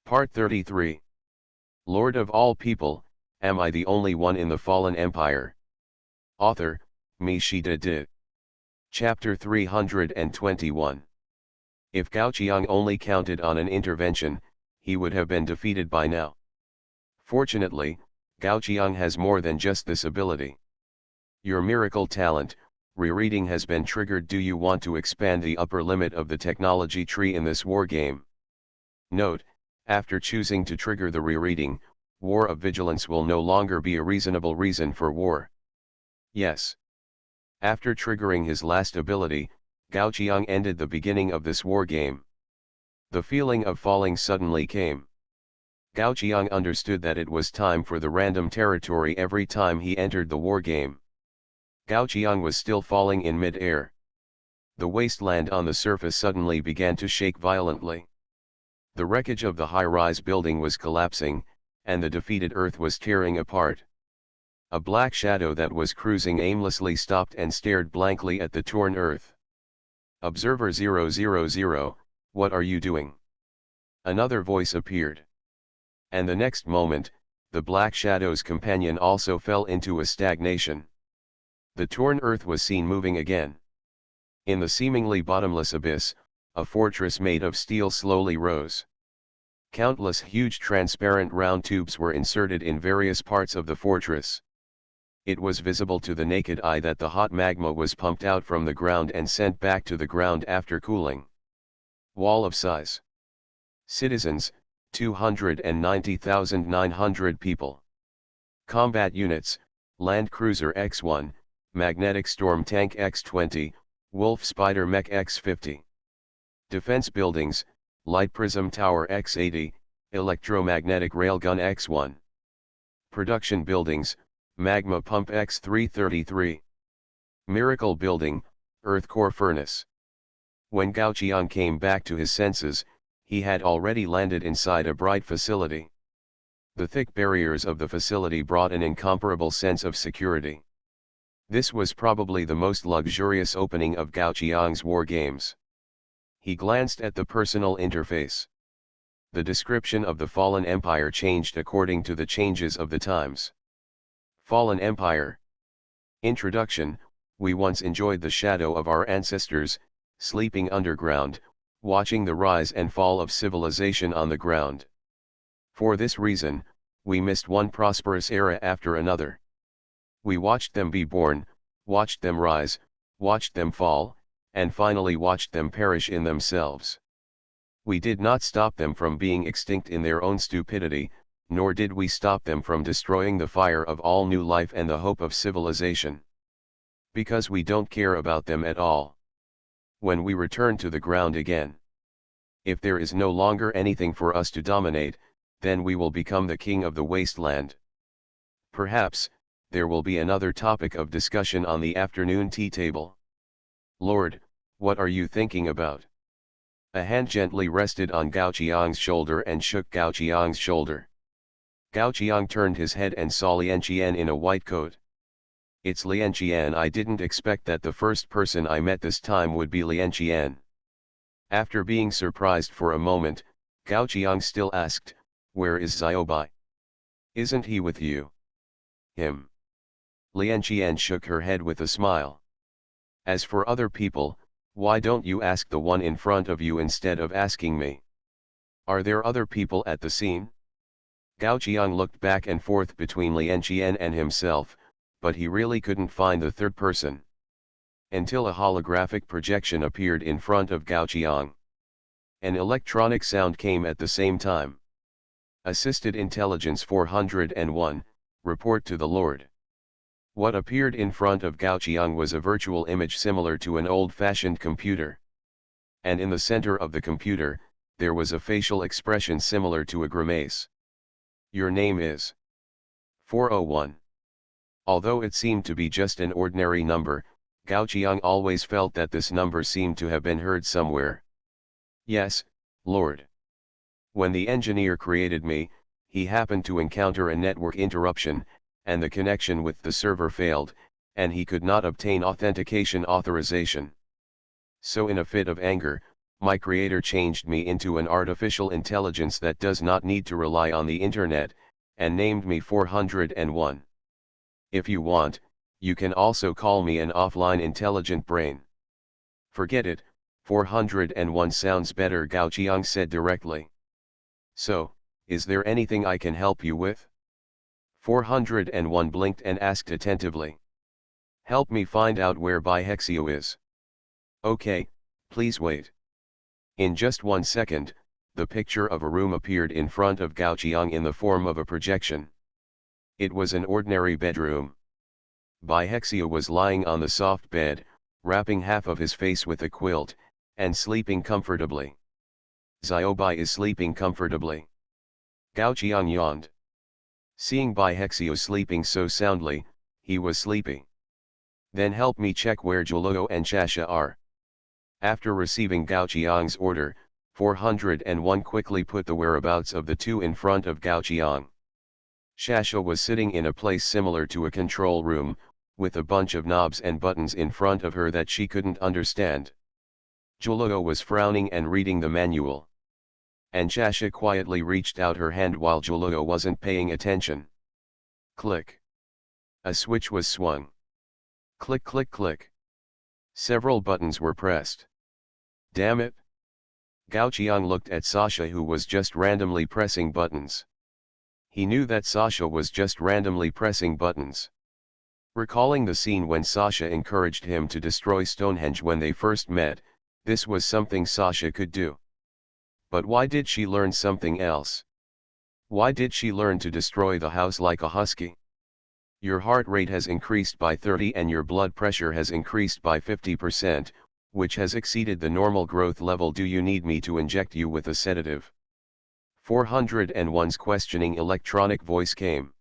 Part 33. Lord of all people, am I the only one in the fallen empire? Author, Mi. Chapter 321. If Gao Qiang only counted on an intervention, he would have been defeated by now. Fortunately, Gao Qiang has more than just this ability. Your miracle talent, rereading, has been triggered. Do you want to expand the upper limit of the technology tree in this war game? Note: after choosing to trigger the rereading, War of Vigilance will no longer be a reasonable reason for war. Yes. After triggering his last ability, Gao Qiang ended the beginning of this war game. The feeling of falling suddenly came. Gao Qiang understood that it was time for the random territory every time he entered the war game. Gao Qiang was still falling in mid-air. The wasteland on the surface suddenly began to shake violently. The wreckage of the high-rise building was collapsing, and the defeated Earth was tearing apart. A black shadow that was cruising aimlessly stopped and stared blankly at the torn Earth. Observer 000, what are you doing? Another voice appeared. And the next moment, the black shadow's companion also fell into a stagnation. The torn Earth was seen moving again. In the seemingly bottomless abyss, a fortress made of steel slowly rose. Countless huge transparent round tubes were inserted in various parts of the fortress. It was visible to the naked eye that the hot magma was pumped out from the ground and sent back to the ground after cooling. Wall of size. Citizens, 290,900 people. Combat units, Land Cruiser X-1, Magnetic Storm Tank X-20, Wolf Spider Mech X-50. Defense buildings, Light Prism Tower X-80, Electromagnetic Railgun X-1. Production buildings, Magma Pump X-333. Miracle Building, Earth Core Furnace. When Gao Qiang came back to his senses, he had already landed inside a bright facility. The thick barriers of the facility brought an incomparable sense of security. This was probably the most luxurious opening of Gao Qiang's war games. He glanced at the personal interface. The description of the fallen empire changed according to the changes of the times. Fallen Empire. Introduction: we once enjoyed the shadow of our ancestors, sleeping underground, watching the rise and fall of civilization on the ground. For this reason, we missed one prosperous era after another. We watched them be born, watched them rise, watched them fall, and finally watched them perish in themselves. We did not stop them from being extinct in their own stupidity, nor did we stop them from destroying the fire of all new life and the hope of civilization. Because we don't care about them at all. When we return to the ground again, if there is no longer anything for us to dominate, then we will become the king of the wasteland. Perhaps, there will be another topic of discussion on the afternoon tea table. Lord, what are you thinking about? A hand gently rested on Gao Qiang's shoulder and shook Gao Qiang's shoulder. Gao Qiang turned his head and saw Lian Qian in a white coat. It's Lian Qian. I didn't expect that the first person I met this time would be Lian Qian. After being surprised for a moment, Gao Qiang still asked, where is Xiaobai? Isn't he with you? Him. Lian Qian shook her head with a smile. As for other people, why don't you ask the one in front of you instead of asking me? Are there other people at the scene? Gao Qiang looked back and forth between Lian Qian and himself, but he really couldn't find the third person. Until a holographic projection appeared in front of Gao Qiang. An electronic sound came at the same time. Assisted Intelligence 401, report to the Lord. What appeared in front of Gao Qiang was a virtual image similar to an old-fashioned computer. And in the center of the computer, there was a facial expression similar to a grimace. Your name is 401. Although it seemed to be just an ordinary number, Gao Qiang always felt that this number seemed to have been heard somewhere. Yes, Lord. When the engineer created me, he happened to encounter a network interruption, and the connection with the server failed, and he could not obtain authentication authorization. So in a fit of anger, My creator changed me into an artificial intelligence that does not need to rely on the internet, and named me 401. If you want, you can also call me an offline intelligent brain. Forget it, 401 sounds better, Gao Qiang said directly. So, is there anything I can help you with? 401 blinked and asked attentively. Help me find out where Bihexio is. Okay, please wait. In just 1 second, the picture of a room appeared in front of Gao Qiang in the form of a projection. It was an ordinary bedroom. Bihexio was lying on the soft bed, wrapping half of his face with a quilt, and sleeping comfortably. Xiaobai is sleeping comfortably. Gao Qiang yawned. Seeing Bihexio sleeping so soundly, he was sleepy. Then help me check where Juluo and Shasha are. After receiving Gao Qiang's order, 401 quickly put the whereabouts of the two in front of Gao Qiang. Shasha was sitting in a place similar to a control room, with a bunch of knobs and buttons in front of her that she couldn't understand. Juluo was frowning and reading the manual. And Shasha quietly reached out her hand while Juluo wasn't paying attention. Click. A switch was swung. Click click click. Several buttons were pressed. Damn it! Gao Qiang looked at Sasha, who was just randomly pressing buttons. He knew that Sasha was just randomly pressing buttons. Recalling the scene when Sasha encouraged him to destroy Stonehenge when they first met, this was something Sasha could do. But why did she learn something else? Why did she learn to destroy the house like a husky? Your heart rate has increased by 30 and your blood pressure has increased by 50%, which has exceeded the normal growth level. Do you need me to inject you with a sedative? 401's questioning electronic voice came.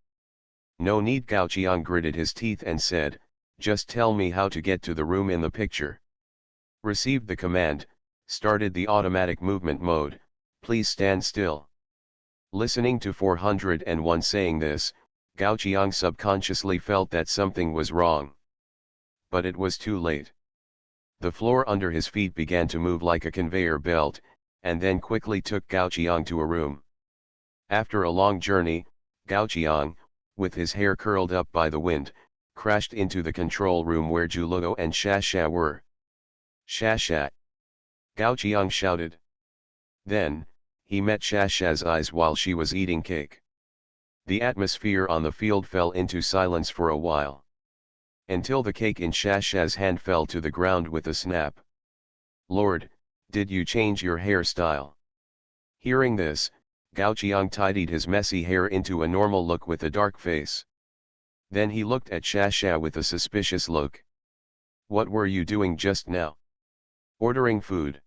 No need. Gao Qiang gritted his teeth and said, just tell me how to get to the room in the picture. Received the command, started the automatic movement mode, please stand still. Listening to 401 saying this, Gao Qiang subconsciously felt that something was wrong. But it was too late. The floor under his feet began to move like a conveyor belt, and then quickly took Gao Qiang to a room. After a long journey, Gao Qiang, with his hair curled up by the wind, crashed into the control room where Juluo and Shasha were. Shasha! Gao Qiang shouted. Then, he met Shasha's eyes while she was eating cake. The atmosphere on the field fell into silence for a while. Until the cake in Shasha's hand fell to the ground with a snap. Lord, did you change your hairstyle? Hearing this, Gao Qiang tidied his messy hair into a normal look with a dark face. Then he looked at Shasha with a suspicious look. What were you doing just now? Ordering food.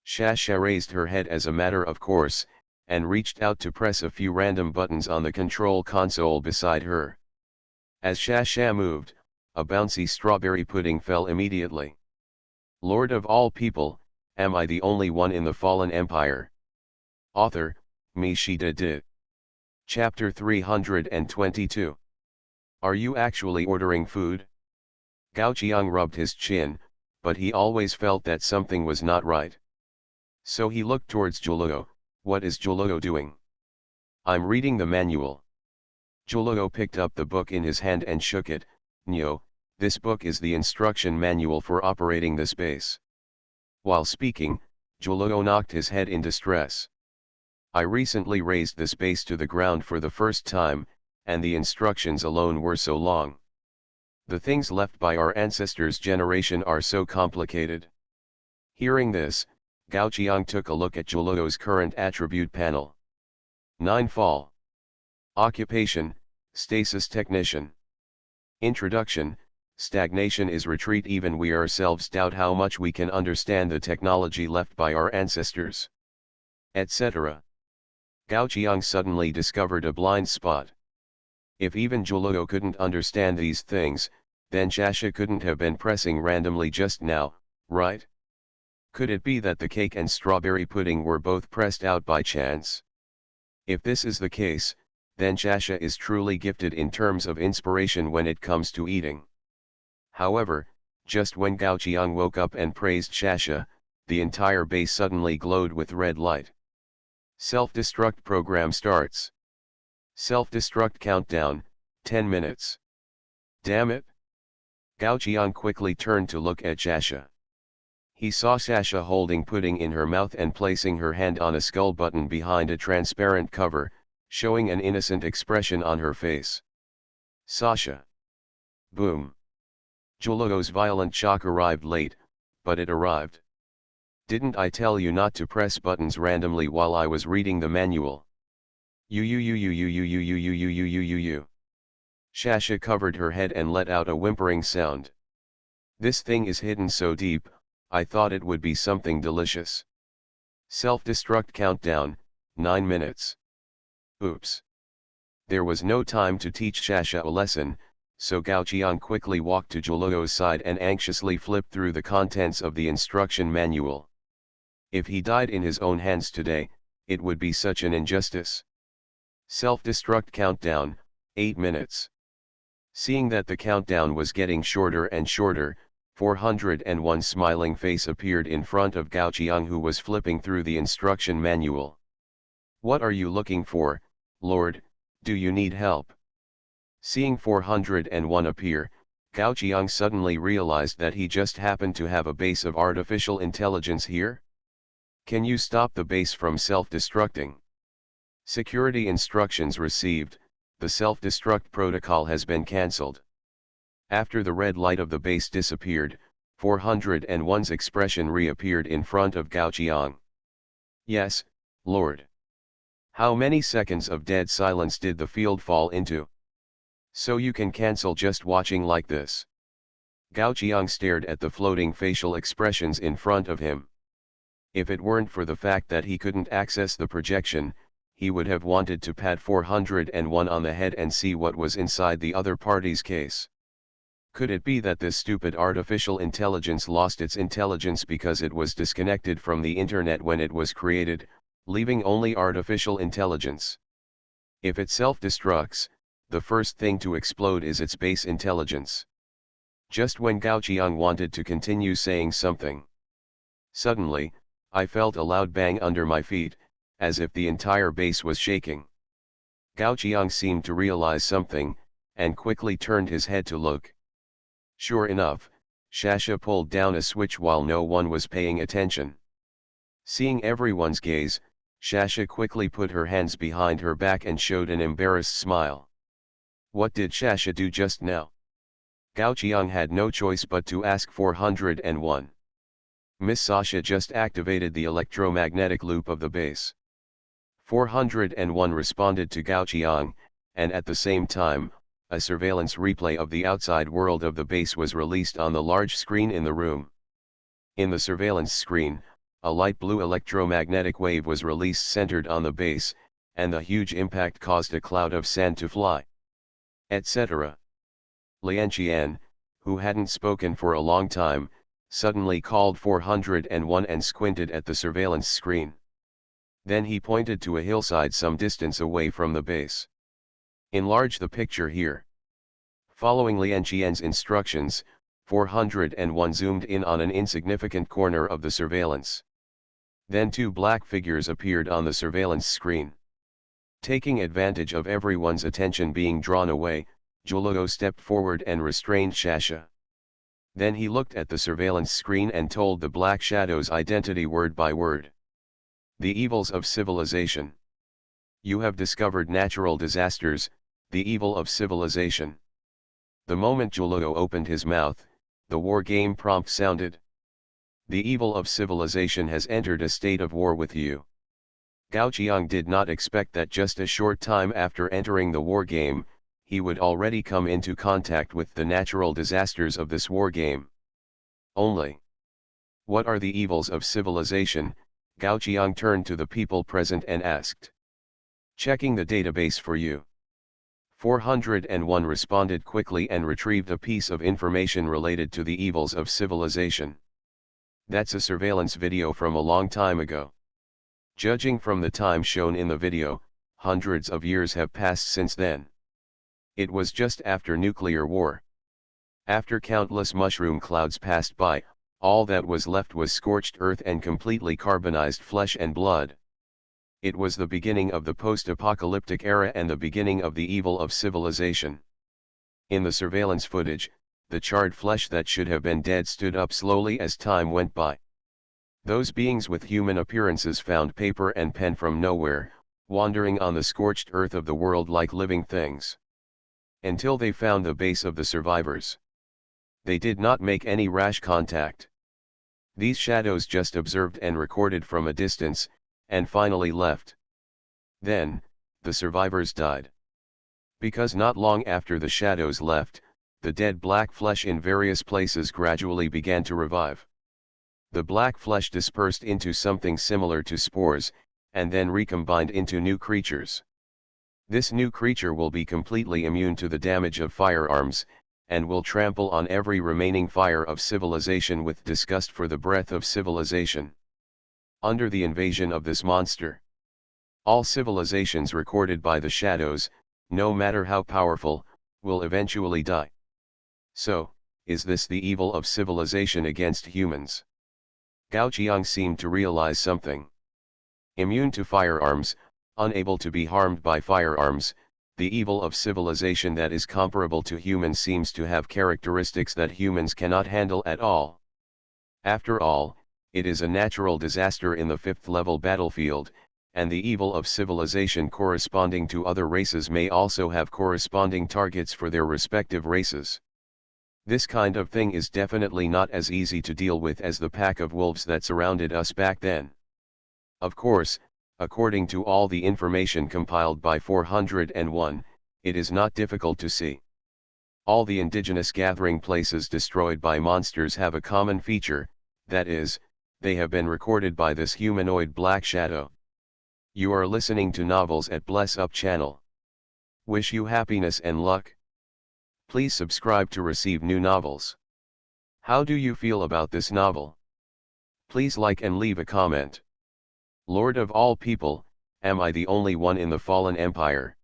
Shasha raised her head as a matter of course, and reached out to press a few random buttons on the control console beside her. As Shasha moved, a bouncy strawberry pudding fell immediately. Lord of all people, am I the only one in the fallen empire? Author, Me Shida Di. Chapter 322. Are you actually ordering food? Gao Qiang rubbed his chin, but he always felt that something was not right. So he looked towards Juluo. What is Juluo doing? I'm reading the manual. Juluo picked up the book in his hand and shook it. Nyo, this book is the instruction manual for operating the space. While speaking, Juluo knocked his head in distress. I recently raised the space to the ground for the first time, and the instructions alone were so long. The things left by our ancestors' generation are so complicated. Hearing this, Gao Qiang took a look at Juluo's current attribute panel. 9 Fall. Occupation, Stasis Technician. Introduction, Stagnation is retreat. Even we ourselves doubt how much we can understand the technology left by our ancestors. Etc. Gao Qiang suddenly discovered a blind spot. If even Juluo couldn't understand these things, then Shasha couldn't have been pressing randomly just now, right? Could it be that the cake and strawberry pudding were both pressed out by chance? If this is the case, then Shasha is truly gifted in terms of inspiration when it comes to eating. However, just when Gao Qiang woke up and praised Shasha, the entire base suddenly glowed with red light. Self-destruct program starts. Self-destruct countdown, 10 minutes. Damn it! Gao Qiang quickly turned to look at Sasha. He saw Sasha holding pudding in her mouth and placing her hand on a skull button behind a transparent cover, showing an innocent expression on her face. Sasha. Boom. Julugo's violent shock arrived late, but it arrived. Didn't I tell you not to press buttons randomly while I was reading the manual? You. Sasha covered her head and let out a whimpering sound. This thing is hidden so deep, I thought it would be something delicious. Self-destruct countdown, 9 minutes. Oops. There was no time to teach Sasha a lesson, so Gao Qiang quickly walked to Julugo's side and anxiously flipped through the contents of the instruction manual. If he died in his own hands today, it would be such an injustice. Self-destruct countdown, 8 minutes. Seeing that the countdown was getting shorter and shorter, 401 smiling face appeared in front of Gao Qiang, who was flipping through the instruction manual. What are you looking for, Lord? Do you need help? Seeing 401 appear, Gao Qiang suddenly realized that he just happened to have a base of artificial intelligence here. Can you stop the base from self-destructing? Security instructions received, the self-destruct protocol has been cancelled. After the red light of the base disappeared, 401's expression reappeared in front of Gao Qiang. Yes, Lord. How many seconds of dead silence did the field fall into? So you can cancel just watching like this. Gao Qiang stared at the floating facial expressions in front of him. If it weren't for the fact that he couldn't access the projection, he would have wanted to pat 401 on the head and see what was inside the other party's case. Could it be that this stupid artificial intelligence lost its intelligence because it was disconnected from the internet when it was created, leaving only artificial intelligence? If it self-destructs, the first thing to explode is its base intelligence. Just when Gao Qiang wanted to continue saying something, suddenly, I felt a loud bang under my feet, as if the entire base was shaking. Gao Qiang seemed to realize something, and quickly turned his head to look. Sure enough, Sasha pulled down a switch while no one was paying attention. Seeing everyone's gaze, Sasha quickly put her hands behind her back and showed an embarrassed smile. What did Sasha do just now? Gao Qiang had no choice but to ask 401. Miss Sasha just activated the electromagnetic loop of the base. 401 responded to Gao Qiang, and at the same time, a surveillance replay of the outside world of the base was released on the large screen in the room. In the surveillance screen, a light blue electromagnetic wave was released centered on the base, and the huge impact caused a cloud of sand to fly, etc. Lian Qian, who hadn't spoken for a long time, suddenly called 401 and squinted at the surveillance screen. Then he pointed to a hillside some distance away from the base. Enlarge the picture here. Following Lian Qian's instructions, 401 zoomed in on an insignificant corner of the surveillance. Then two black figures appeared on the surveillance screen. Taking advantage of everyone's attention being drawn away, Julugo stepped forward and restrained Sasha. Then he looked at the surveillance screen and told the black shadow's identity word by word. The evils of civilization. You have discovered natural disasters, the evil of civilization. The moment Julugo opened his mouth, the war game prompt sounded. The evil of civilization has entered a state of war with you. Gao Qiang did not expect that just a short time after entering the war game, he would already come into contact with the natural disasters of this war game. Only. What are the evils of civilization? Gao Qiang turned to the people present and asked. Checking the database for you. 401 responded quickly and retrieved a piece of information related to the evils of civilization. That's a surveillance video from a long time ago. Judging from the time shown in the video, hundreds of years have passed since then. It was just after nuclear war. After countless mushroom clouds passed by, All that was left was scorched earth and completely carbonized flesh and blood. It was the beginning of the post-apocalyptic era and the beginning of the evil of civilization. In the surveillance footage, the charred flesh that should have been dead stood up slowly as time went by. Those beings with human appearances found paper and pen from nowhere, wandering on the scorched earth of the world like living things. Until they found the base of the survivors. They did not make any rash contact. These shadows just observed and recorded from a distance, and finally left. Then, the survivors died. Because not long after the shadows left, the dead black flesh in various places gradually began to revive. The black flesh dispersed into something similar to spores, and then recombined into new creatures. This new creature will be completely immune to the damage of firearms, and will trample on every remaining fire of civilization with disgust for the breath of civilization. Under the invasion of this monster, all civilizations recorded by the shadows, no matter how powerful, will eventually die. So, is this the evil of civilization against humans? Gao Qiang seemed to realize something. Immune to firearms, unable to be harmed by firearms, the evil of civilization that is comparable to humans seems to have characteristics that humans cannot handle at all. After all, it is a natural disaster in the fifth-level battlefield, and the evil of civilization corresponding to other races may also have corresponding targets for their respective races. This kind of thing is definitely not as easy to deal with as the pack of wolves that surrounded us back then. Of course, according to all the information compiled by 401, it is not difficult to see. All the indigenous gathering places destroyed by monsters have a common feature, that is, they have been recorded by this humanoid black shadow. You are listening to Novels at Bless Up channel. Wish you happiness and luck. Please subscribe to receive new novels. How do you feel about this novel? Please like and leave a comment. Lord of all people, am I the only one in the fallen empire?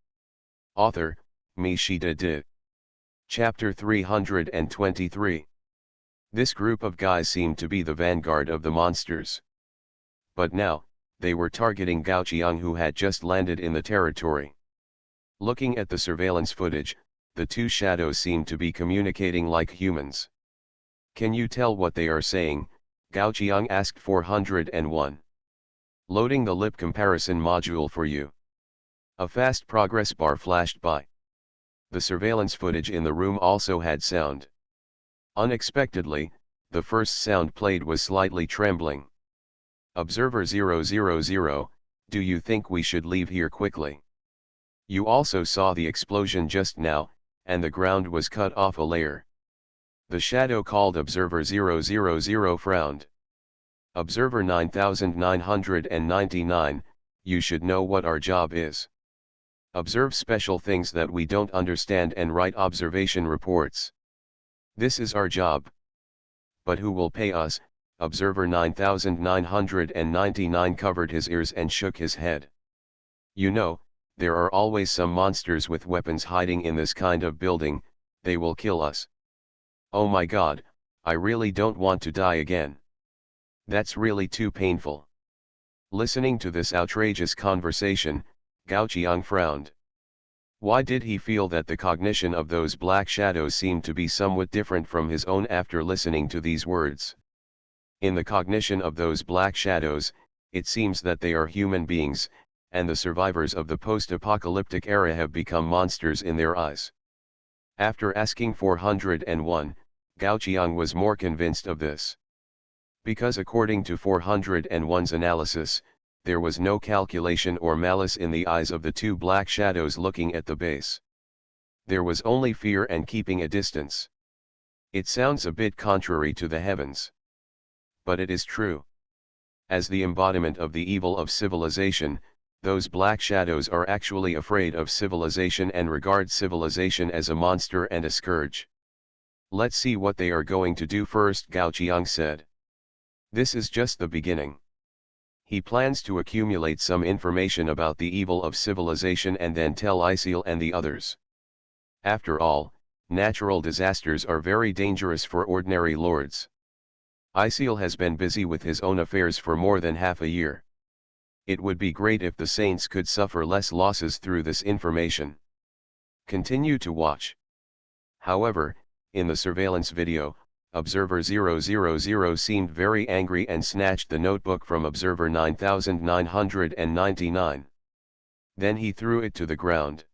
Author, Mi Shida Di. Chapter 323. This group of guys seemed to be the vanguard of the monsters. But now, they were targeting Gao Qiang, who had just landed in the territory. Looking at the surveillance footage, the two shadows seemed to be communicating like humans. Can you tell what they are saying? Gao Qiang asked 401. Loading the lip comparison module for you. A fast progress bar flashed by. The surveillance footage in the room also had sound. Unexpectedly, the first sound played was slightly trembling. Observer 000, do you think we should leave here quickly? You also saw the explosion just now, and the ground was cut off a layer. The shadow called Observer 000 frowned. Observer 9999, you should know what our job is. Observe special things that we don't understand and write observation reports. This is our job. But who will pay us? Observer 9999 covered his ears and shook his head. You know, there are always some monsters with weapons hiding in this kind of building, they will kill us. Oh my God, I really don't want to die again. That's really too painful. Listening to this outrageous conversation, Gao Qiang frowned. Why did he feel that the cognition of those black shadows seemed to be somewhat different from his own after listening to these words? In the cognition of those black shadows, it seems that they are human beings, and the survivors of the post-apocalyptic era have become monsters in their eyes. After asking 401, Gao Qiang was more convinced of this. Because according to 401's analysis, there was no calculation or malice in the eyes of the two black shadows looking at the base. There was only fear and keeping a distance. It sounds a bit contrary to the heavens. But it is true. As the embodiment of the evil of civilization, those black shadows are actually afraid of civilization and regard civilization as a monster and a scourge. Let's see what they are going to do first, Gao Qiang said. This is just the beginning. He plans to accumulate some information about the evil of civilization and then tell Isil and the others. After all, natural disasters are very dangerous for ordinary lords. Isiel has been busy with his own affairs for more than half a year. It would be great if the Saints could suffer less losses through this information. Continue to watch. However, in the surveillance video, Observer 000 seemed very angry and snatched the notebook from Observer 9999. Then he threw it to the ground.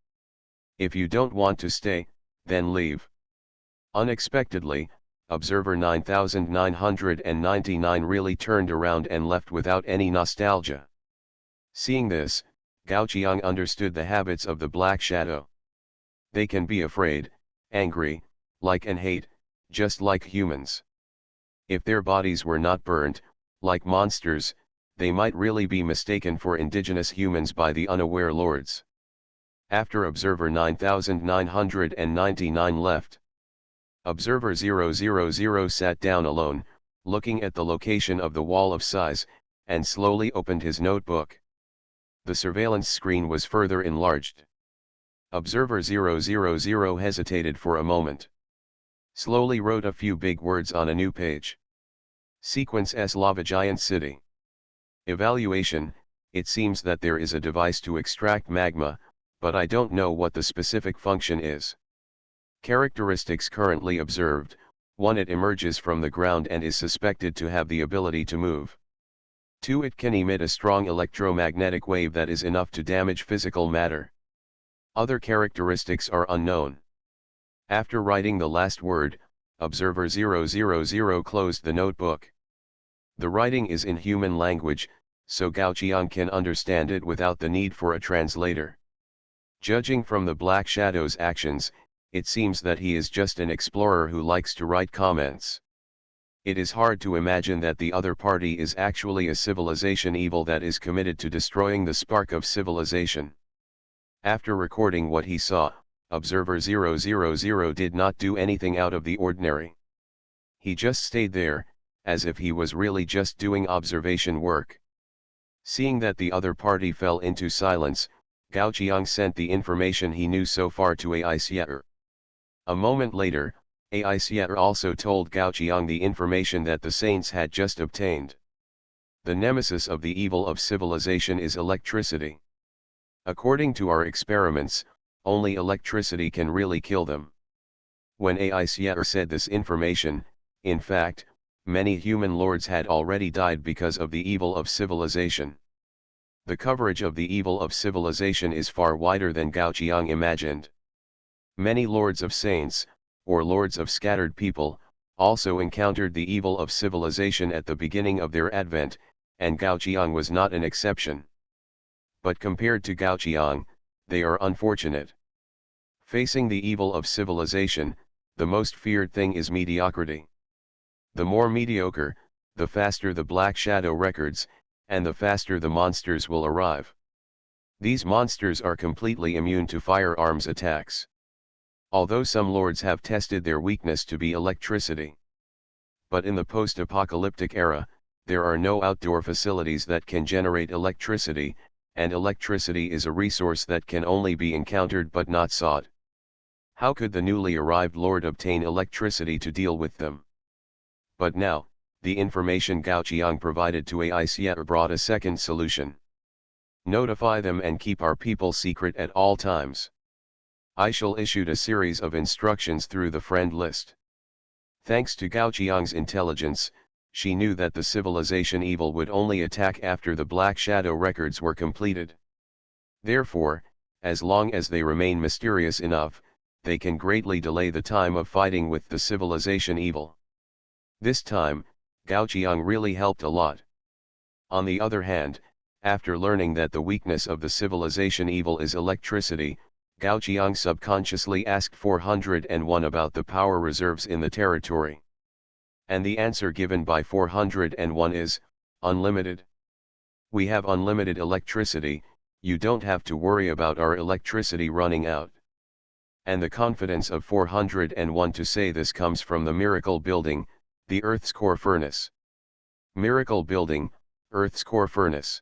If you don't want to stay, then leave. Unexpectedly, Observer 9999 really turned around and left without any nostalgia. Seeing this, Gao Qiang understood the habits of the Black Shadow. They can be afraid, angry, like and hate, just like humans. If their bodies were not burnt, like monsters, they might really be mistaken for indigenous humans by the unaware lords. After Observer 9999 left, Observer 000 sat down alone, looking at the location of the wall of size, and slowly opened his notebook. The surveillance screen was further enlarged. Observer 000 hesitated for a moment. Slowly wrote a few big words on a new page. Sequence S Lava Giant City. Evaluation: it seems that there is a device to extract magma, but I don't know what the specific function is. Characteristics currently observed: 1. It emerges from the ground and is suspected to have the ability to move. 2. It can emit a strong electromagnetic wave that is enough to damage physical matter. Other characteristics are unknown. After writing the last word, Observer 000 closed the notebook. The writing is in human language, so Gao Qiang can understand it without the need for a translator. Judging from the Black Shadow's actions, it seems that he is just an explorer who likes to write comments. It is hard to imagine that the other party is actually a civilization evil that is committed to destroying the spark of civilization. After recording what he saw, Observer 000 did not do anything out of the ordinary. He just stayed there, as if he was really just doing observation work. Seeing that the other party fell into silence, Gao Qiang sent the information he knew so far to Aisier. A moment later, Aisier also told Gao Qiang the information that the Saints had just obtained. The nemesis of the evil of civilization is electricity. According to our experiments, only electricity can really kill them. When Aisier said this information, in fact, many human lords had already died because of the evil of civilization. The coverage of the evil of civilization is far wider than Gao Qiang imagined. Many lords of saints, or lords of scattered people, also encountered the evil of civilization at the beginning of their advent, and Gao Qiang was not an exception. But compared to Gao Qiang, they are unfortunate. Facing the evil of civilization, the most feared thing is mediocrity. The more mediocre, the faster the Black Shadow records, and the faster the monsters will arrive. These monsters are completely immune to firearms attacks. Although some lords have tested their weakness to be electricity. But in the post-apocalyptic era, there are no outdoor facilities that can generate electricity, and electricity is a resource that can only be encountered but not sought. How could the newly arrived lord obtain electricity to deal with them? But now, the information Gao Qiang provided to Aisier brought a second solution. Notify them and keep our people secret at all times. Aisiel issued a series of instructions through the friend list. Thanks to Gao Qiang's intelligence, she knew that the civilization evil would only attack after the Black Shadow records were completed. Therefore, as long as they remain mysterious enough, they can greatly delay the time of fighting with the civilization evil. This time, Gao Qiang really helped a lot. On the other hand, after learning that the weakness of the civilization evil is electricity, Gao Qiang subconsciously asked 401 about the power reserves in the territory. And the answer given by 401 is, unlimited. We have unlimited electricity, you don't have to worry about our electricity running out. And the confidence of 401 to say this comes from the Miracle Building, the Earth's core furnace. Miracle Building, Earth's core furnace.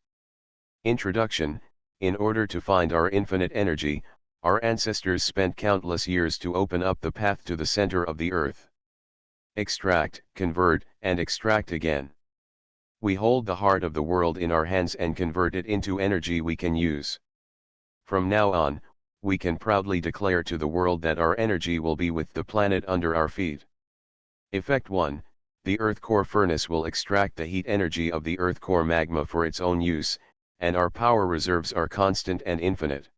Introduction: in order to find our infinite energy, our ancestors spent countless years to open up the path to the center of the Earth. extract, convert, and extract again. We hold the heart of the world in our hands and convert it into energy we can use. From now on, we can proudly declare to the world that our energy will be with the planet under our feet. Effect 1. The Earth core furnace will extract the heat energy of the Earth core magma for its own use, and our power reserves are constant and infinite.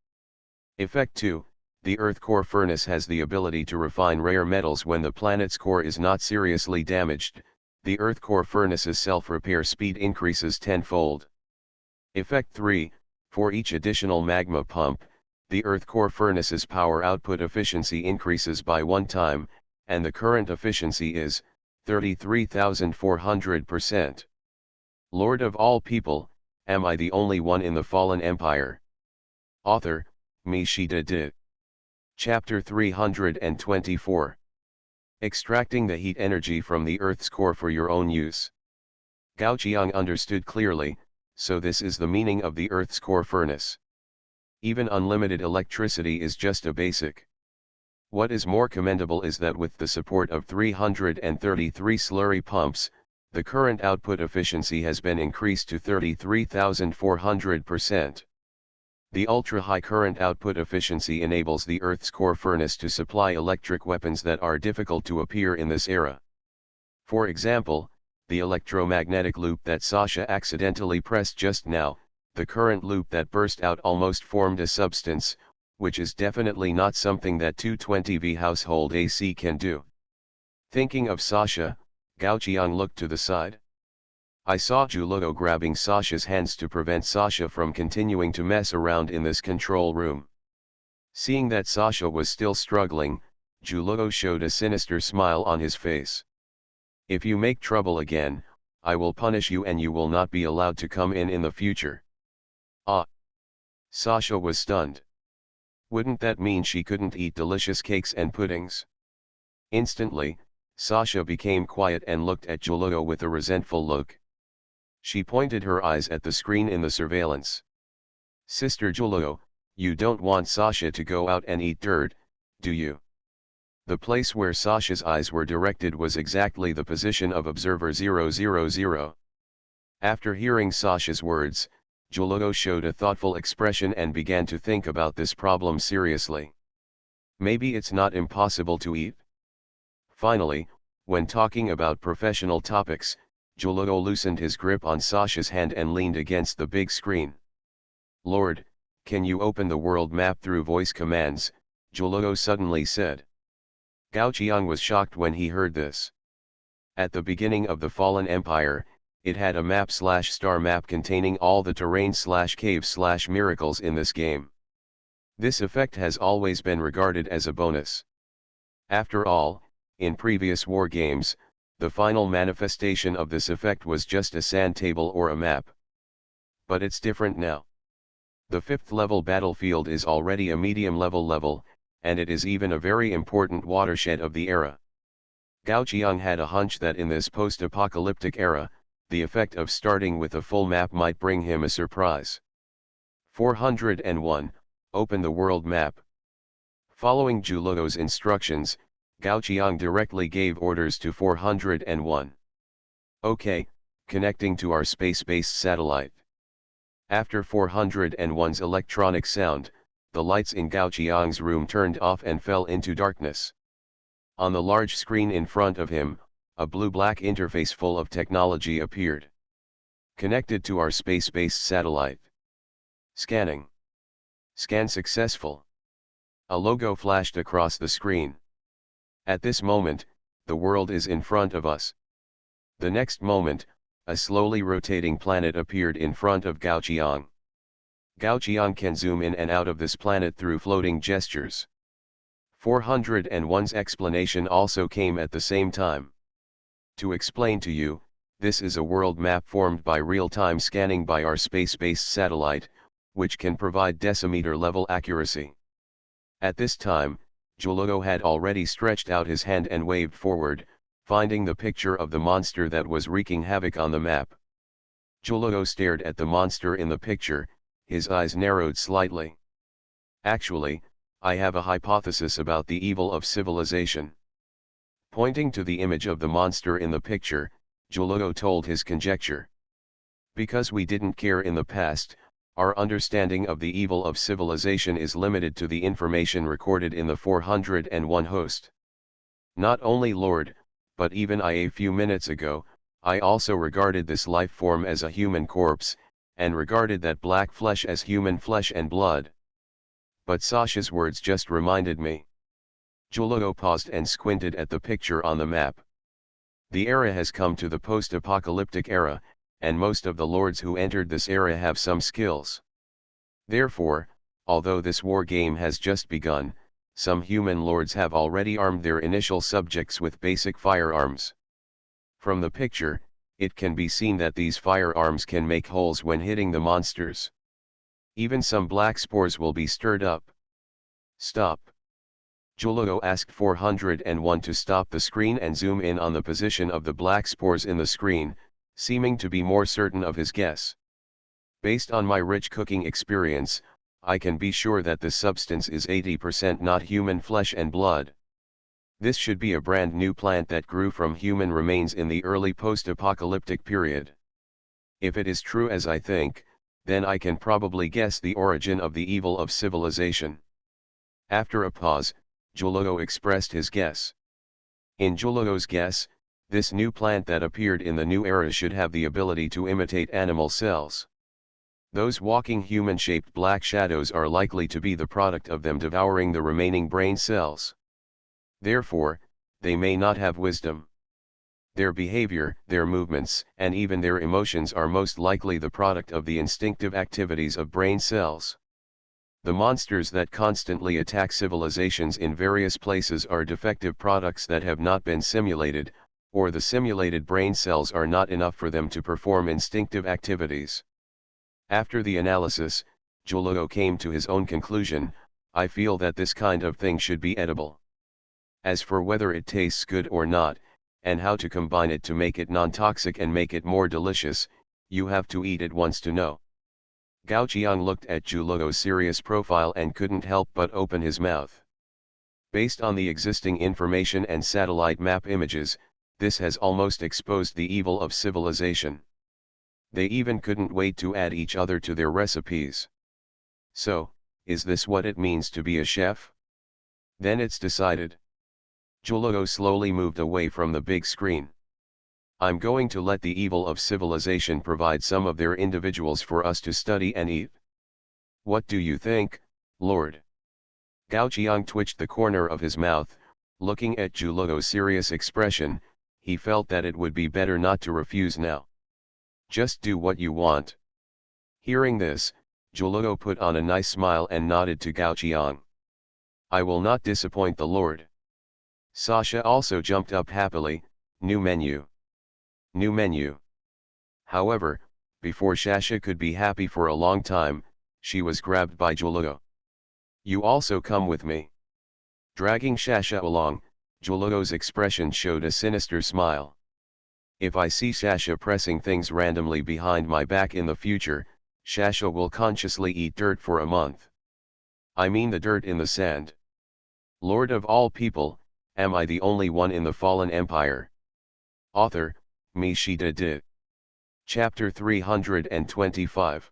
Effect 2. The Earth core furnace has the ability to refine rare metals when the planet's core is not seriously damaged. The Earth core furnace's self-repair speed increases tenfold. Effect 3. For each additional magma pump, the Earth core furnace's power output efficiency increases by 1 time, and the current efficiency is 33,400%. Lord of all people, am I the only one in the fallen empire? Author, Mishida Di. Chapter 324. Extracting the heat energy from the Earth's core for your own use. Gao Qiang understood clearly, so this is the meaning of the Earth's core furnace. Even unlimited electricity is just a basic. What is more commendable is that with the support of 333 slurry pumps, the current output efficiency has been increased to 33,400%. The ultra-high current output efficiency enables the Earth's core furnace to supply electric weapons that are difficult to appear in this era. For example, the electromagnetic loop that Sasha accidentally pressed just now, the current loop that burst out almost formed a substance, which is definitely not something that 220V household AC can do. Thinking of Sasha, Gao Qiang looked to the side. I saw Juluo grabbing Sasha's hands to prevent Sasha from continuing to mess around in this control room. Seeing that Sasha was still struggling, Juluo showed a sinister smile on his face. If you make trouble again, I will punish you and you will not be allowed to come in the future. Ah! Sasha was stunned. Wouldn't that mean she couldn't eat delicious cakes and puddings? Instantly, Sasha became quiet and looked at Juluo with a resentful look. She pointed her eyes at the screen in the surveillance. Sister Juluo, you don't want Sasha to go out and eat dirt, do you? The place where Sasha's eyes were directed was exactly the position of Observer 000. After hearing Sasha's words, Juluo showed a thoughtful expression and began to think about this problem seriously. Maybe it's not impossible to eat? Finally, when talking about professional topics, Juluo loosened his grip on Sasha's hand and leaned against the big screen. Lord, can you open the world map through voice commands? Juluo suddenly said. Gao Qiang was shocked when he heard this. At the beginning of the Fallen Empire, it had a map/star map containing all the terrain/cave/miracles in this game. This effect has always been regarded as a bonus. After all, in previous war games, the final manifestation of this effect was just a sand table or a map. But it's different now. The 5th level battlefield is already a medium level, and it is even a very important watershed of the era. Gao Qiang had a hunch that in this post-apocalyptic era, the effect of starting with a full map might bring him a surprise. 401, open the world map. Following Juluo's instructions, Gao Qiang directly gave orders to 401. OK, connecting to our space-based satellite. After 401's electronic sound, the lights in Gao Qiang's room turned off and fell into darkness. On the large screen in front of him, a blue-black interface full of technology appeared. Connected to our space-based satellite. Scanning. Scan successful. A logo flashed across the screen. At this moment, the world is in front of us. The next moment, a slowly rotating planet appeared in front of Gao Qiang. Gao Qiang can zoom in and out of this planet through floating gestures. 401's explanation also came at the same time. To explain to you, this is a world map formed by real-time scanning by our space-based satellite, which can provide decimeter-level accuracy. At this time, Juluo had already stretched out his hand and waved forward, finding the picture of the monster that was wreaking havoc on the map. Juluo stared at the monster in the picture, his eyes narrowed slightly. Actually, I have a hypothesis about the evil of civilization. Pointing to the image of the monster in the picture, Julugo told his conjecture. Because we didn't care in the past, our understanding of the evil of civilization is limited to the information recorded in the 401 host. Not only Lord, but even a few minutes ago, I also regarded this life form as a human corpse, and regarded that black flesh as human flesh and blood. But Sasha's words just reminded me. Julugo paused and squinted at the picture on the map. The era has come to the post-apocalyptic era, and most of the lords who entered this era have some skills. Therefore, although this war game has just begun, some human lords have already armed their initial subjects with basic firearms. From the picture, it can be seen that these firearms can make holes when hitting the monsters. Even some black spores will be stirred up. Stop. Julugo asked 401 to stop the screen and zoom in on the position of the black spores in the screen, seeming to be more certain of his guess. Based on my rich cooking experience, I can be sure that the substance is 80% not human flesh and blood. This should be a brand new plant that grew from human remains in the early post-apocalyptic period. If it is true as I think, then I can probably guess the origin of the evil of civilization. After a pause, Julugo expressed his guess. In Julugo's guess, this new plant that appeared in the new era should have the ability to imitate animal cells. Those walking human-shaped black shadows are likely to be the product of them devouring the remaining brain cells. Therefore, they may not have wisdom. Their behavior, their movements, and even their emotions are most likely the product of the instinctive activities of brain cells. The monsters that constantly attack civilizations in various places are defective products that have not been simulated, or the simulated brain cells are not enough for them to perform instinctive activities. After the analysis, Julugo came to his own conclusion: I feel that this kind of thing should be edible. As for whether it tastes good or not, and how to combine it to make it non-toxic and make it more delicious, you have to eat it once to know. Gao Qiang looked at Julugo's serious profile and couldn't help but open his mouth. Based on the existing information and satellite map images, this has almost exposed the evil of civilization. They even couldn't wait to add each other to their recipes. So, is this what it means to be a chef? Then it's decided. Julugo slowly moved away from the big screen. I'm going to let the evil of civilization provide some of their individuals for us to study and eat. What do you think, Lord? Gao Qiang twitched the corner of his mouth. Looking at Julugo's serious expression, he felt that it would be better not to refuse now. Just do what you want. Hearing this, Julugo put on a nice smile and nodded to Gao Qiang. I will not disappoint the Lord. Sasha also jumped up happily. New menu. New menu. However, before Sasha could be happy for a long time, she was grabbed by Julugo. You also come with me. Dragging Sasha along, Julugo's expression showed a sinister smile. If I see Sasha pressing things randomly behind my back in the future, Sasha will consciously eat dirt for a month. I mean the dirt in the sand. Lord of all people, am I the only one in the fallen empire? Author, Mishida Di. Chapter 325.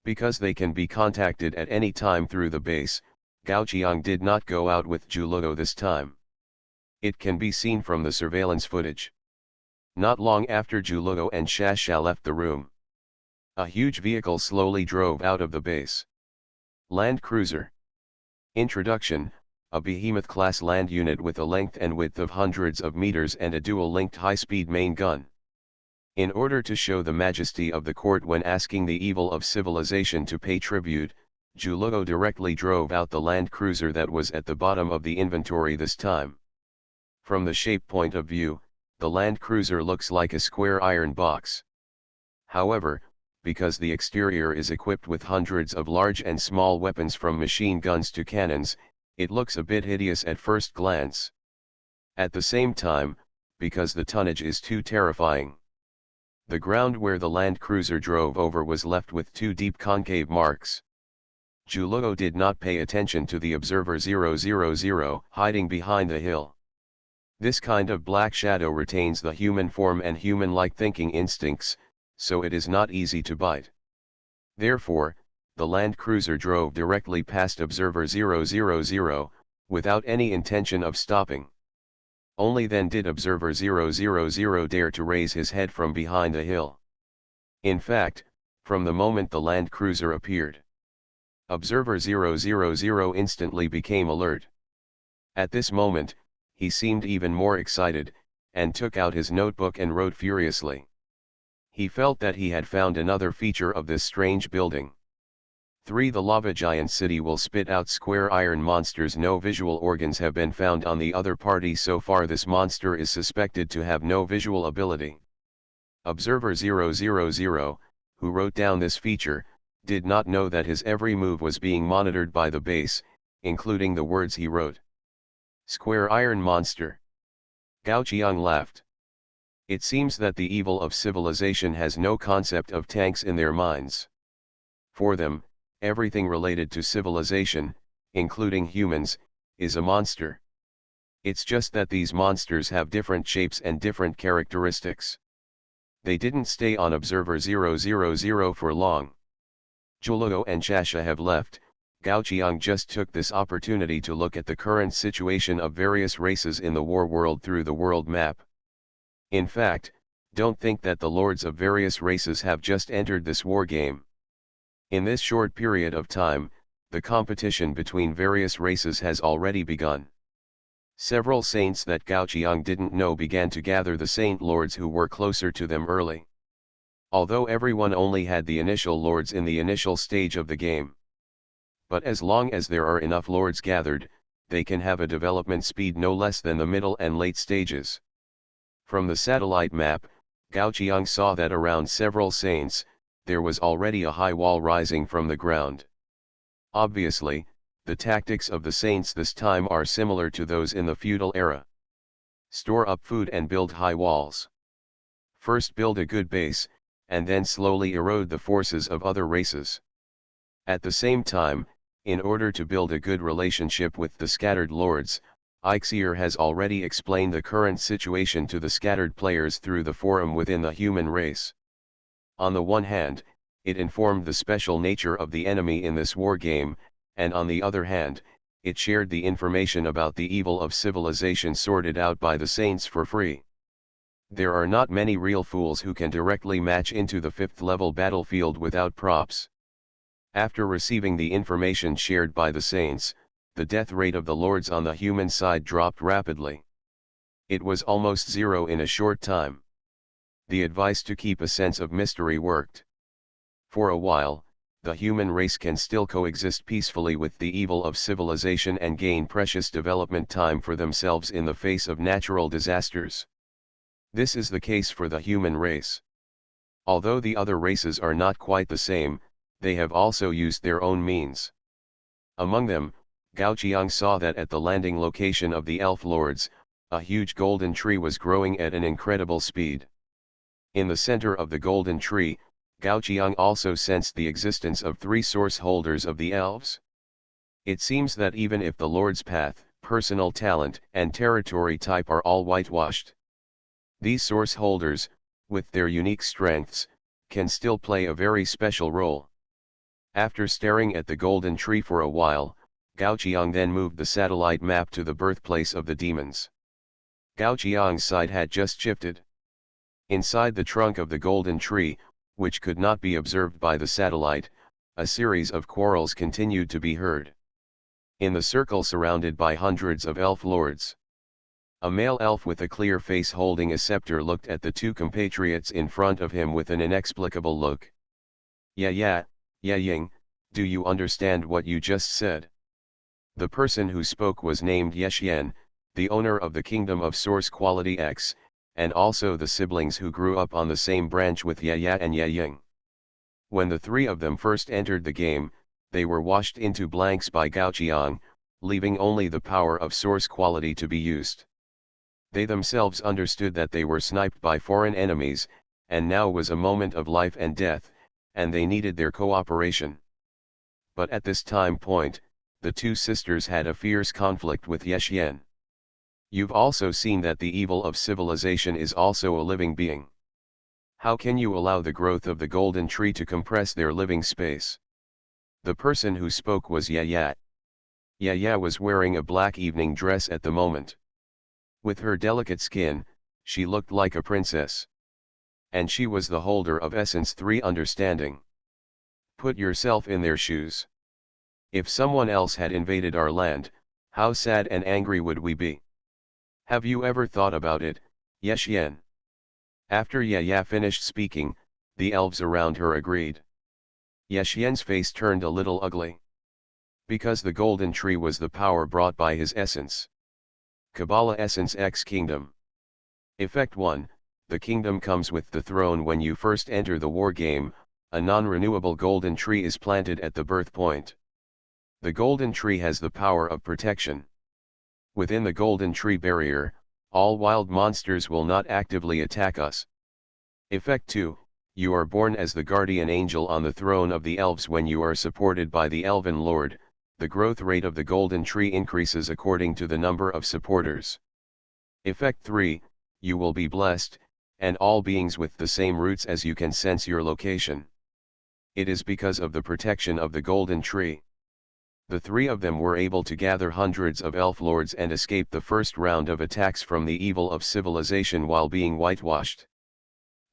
Because they can be contacted at any time through the base, Gao Qiang did not go out with Julugo this time. It can be seen from the surveillance footage. Not long after Julugo and Sasha left the room, a huge vehicle slowly drove out of the base. Land Cruiser. Introduction: a behemoth-class land unit with a length and width of hundreds of meters and a dual-linked high-speed main gun. In order to show the majesty of the court when asking the evil of civilization to pay tribute, Julugo directly drove out the land cruiser that was at the bottom of the inventory this time. From the shape point of view, the land cruiser looks like a square iron box. However, because the exterior is equipped with hundreds of large and small weapons from machine guns to cannons, it looks a bit hideous at first glance. At the same time, because the tonnage is too terrifying. The ground where the land cruiser drove over was left with two deep concave marks. Julugo did not pay attention to the observer 000 hiding behind the hill. This kind of black shadow retains the human form and human-like thinking instincts, so it is not easy to bite. Therefore, the land cruiser drove directly past Observer 000, without any intention of stopping. Only then did Observer 000 dare to raise his head from behind a hill. In fact, from the moment the land cruiser appeared, Observer 000 instantly became alert. At this moment, he seemed even more excited, and took out his notebook and wrote furiously. He felt that he had found another feature of this strange building. 3. The lava giant city will spit out square iron monsters. No visual organs have been found on the other party so far. This monster is suspected to have no visual ability. Observer 000, who wrote down this feature, did not know that his every move was being monitored by the base, including the words he wrote. Square iron monster. Gao Qiang laughed. It seems that the evil of civilization has no concept of tanks in their minds. For them, everything related to civilization, including humans, is a monster. It's just that these monsters have different shapes and different characteristics. They didn't stay on Observer 000 for long. Zhuoluo and Shasha have left. Gao Qiang just took this opportunity to look at the current situation of various races in the war world through the world map. In fact, don't think that the lords of various races have just entered this war game. In this short period of time, the competition between various races has already begun. Several saints that Gao Qiang didn't know began to gather the saint lords who were closer to them early. Although everyone only had the initial lords in the initial stage of the game. But as long as there are enough lords gathered, they can have a development speed no less than the middle and late stages. From the satellite map, Gao Qiang saw that around several saints, there was already a high wall rising from the ground. Obviously, the tactics of the saints this time are similar to those in the feudal era. Store up food and build high walls. First build a good base, and then slowly erode the forces of other races. At the same time, in order to build a good relationship with the scattered lords, Ixier has already explained the current situation to the scattered players through the forum within the human race. On the one hand, it informed the special nature of the enemy in this war game, and on the other hand, it shared the information about the evil of civilization sorted out by the saints for free. There are not many real fools who can directly match into the 5th level battlefield without props. After receiving the information shared by the saints, the death rate of the lords on the human side dropped rapidly. It was almost zero in a short time. The advice to keep a sense of mystery worked. For a while, the human race can still coexist peacefully with the evil of civilization and gain precious development time for themselves in the face of natural disasters. This is the case for the human race. Although the other races are not quite the same, they have also used their own means. Among them, Gao Qiang saw that at the landing location of the elf lords, a huge golden tree was growing at an incredible speed. In the center of the golden tree, Gao Qiang also sensed the existence of 3 source holders of the elves. It seems that even if the lord's path, personal talent, and territory type are all whitewashed, these source holders, with their unique strengths, can still play a very special role. After staring at the golden tree for a while, Gao Qiang then moved the satellite map to the birthplace of the demons. Gao Qiang's side had just shifted. Inside the trunk of the golden tree, which could not be observed by the satellite, a series of quarrels continued to be heard. In the circle surrounded by hundreds of elf lords, a male elf with a clear face holding a scepter looked at the 2 compatriots in front of him with an inexplicable look. Yeah, Ying, do you understand what you just said? The person who spoke was named Yexian, the owner of the Kingdom of Source Quality X, and also the siblings who grew up on the same branch with Yaya and Ying. When the 3 of them first entered the game, they were washed into blanks by Gao Qiang, leaving only the power of source quality to be used. They themselves understood that they were sniped by foreign enemies, and now was a moment of life and death, and they needed their cooperation. But at this time point, the 2 sisters had a fierce conflict with Yexian. You've also seen that the evil of civilization is also a living being. How can you allow the growth of the golden tree to compress their living space? The person who spoke was Yaya. Yaya was wearing a black evening dress at the moment. With her delicate skin, she looked like a princess. And she was the holder of Essence 3 understanding. Put yourself in their shoes. If someone else had invaded our land, how sad and angry would we be? Have you ever thought about it, Yexian? After Yaya finished speaking, the elves around her agreed. Yexian's face turned a little ugly. Because the golden tree was the power brought by his essence. Kabbalah Essence X Kingdom. Effect 1, the kingdom comes with the throne. When you first enter the war game, a non-renewable golden tree is planted at the birth point. The golden tree has the power of protection. Within the golden tree barrier, all wild monsters will not actively attack us. Effect 2, you are born as the guardian angel on the throne of the elves. When you are supported by the elven lord, the growth rate of the golden tree increases according to the number of supporters. Effect 3, you will be blessed, and all beings with the same roots as you can sense your location. It is because of the protection of the golden tree. The three of them were able to gather hundreds of elf lords and escape the first round of attacks from the evil of civilization while being whitewashed.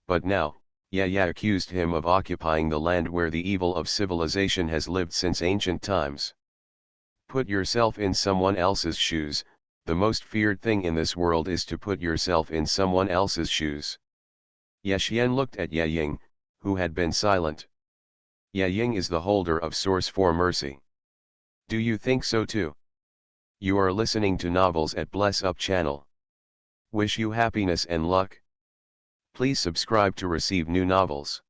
But now, Yaya accused him of occupying the land where the evil of civilization has lived since ancient times. Put yourself in someone else's shoes. The most feared thing in this world is to put yourself in someone else's shoes. Yexian looked at Yaying, who had been silent. Yaying is the holder of Source for Mercy. Do you think so too? You are listening to Novels at Bless Up channel. Wish you happiness and luck. Please subscribe to receive new novels.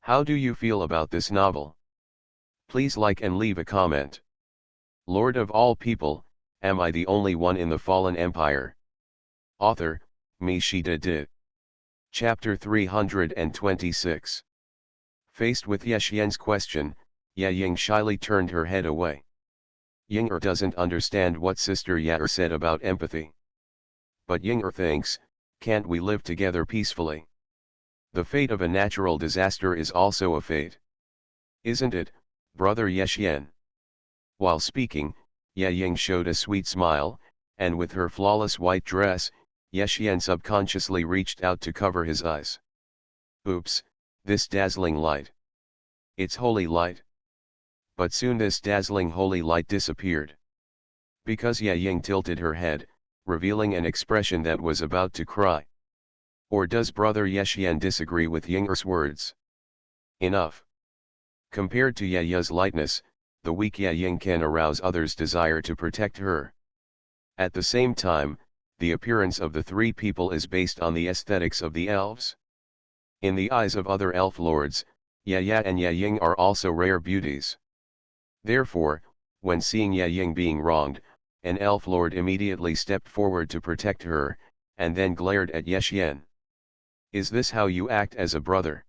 How do you feel about this novel? Please like and leave a comment. Lord of all people, am I the only one in the fallen empire? Author, Mishida. Chapter 326. Faced with Yexian's question, Yaying shyly turned her head away. Ying'er doesn't understand what Sister Yaer said about empathy. But Ying'er thinks, can't we live together peacefully? The fate of a natural disaster is also a fate. Isn't it, Brother Yexian? While speaking, Yaying showed a sweet smile, and with her flawless white dress, Yexian subconsciously reached out to cover his eyes. Oops, this dazzling light. It's holy light. But soon this dazzling holy light disappeared. Because Yaying tilted her head, revealing an expression that was about to cry. Or does Brother Yexian disagree with Ying'er's words? Enough. Compared to Yaya's lightness, the weak Yaying can arouse others' desire to protect her. At the same time, the appearance of the three people is based on the aesthetics of the elves. In the eyes of other elf lords, Yaya and Yaying are also rare beauties. Therefore, when seeing Yaying being wronged, an elf lord immediately stepped forward to protect her, and then glared at Yexian. Is this how you act as a brother?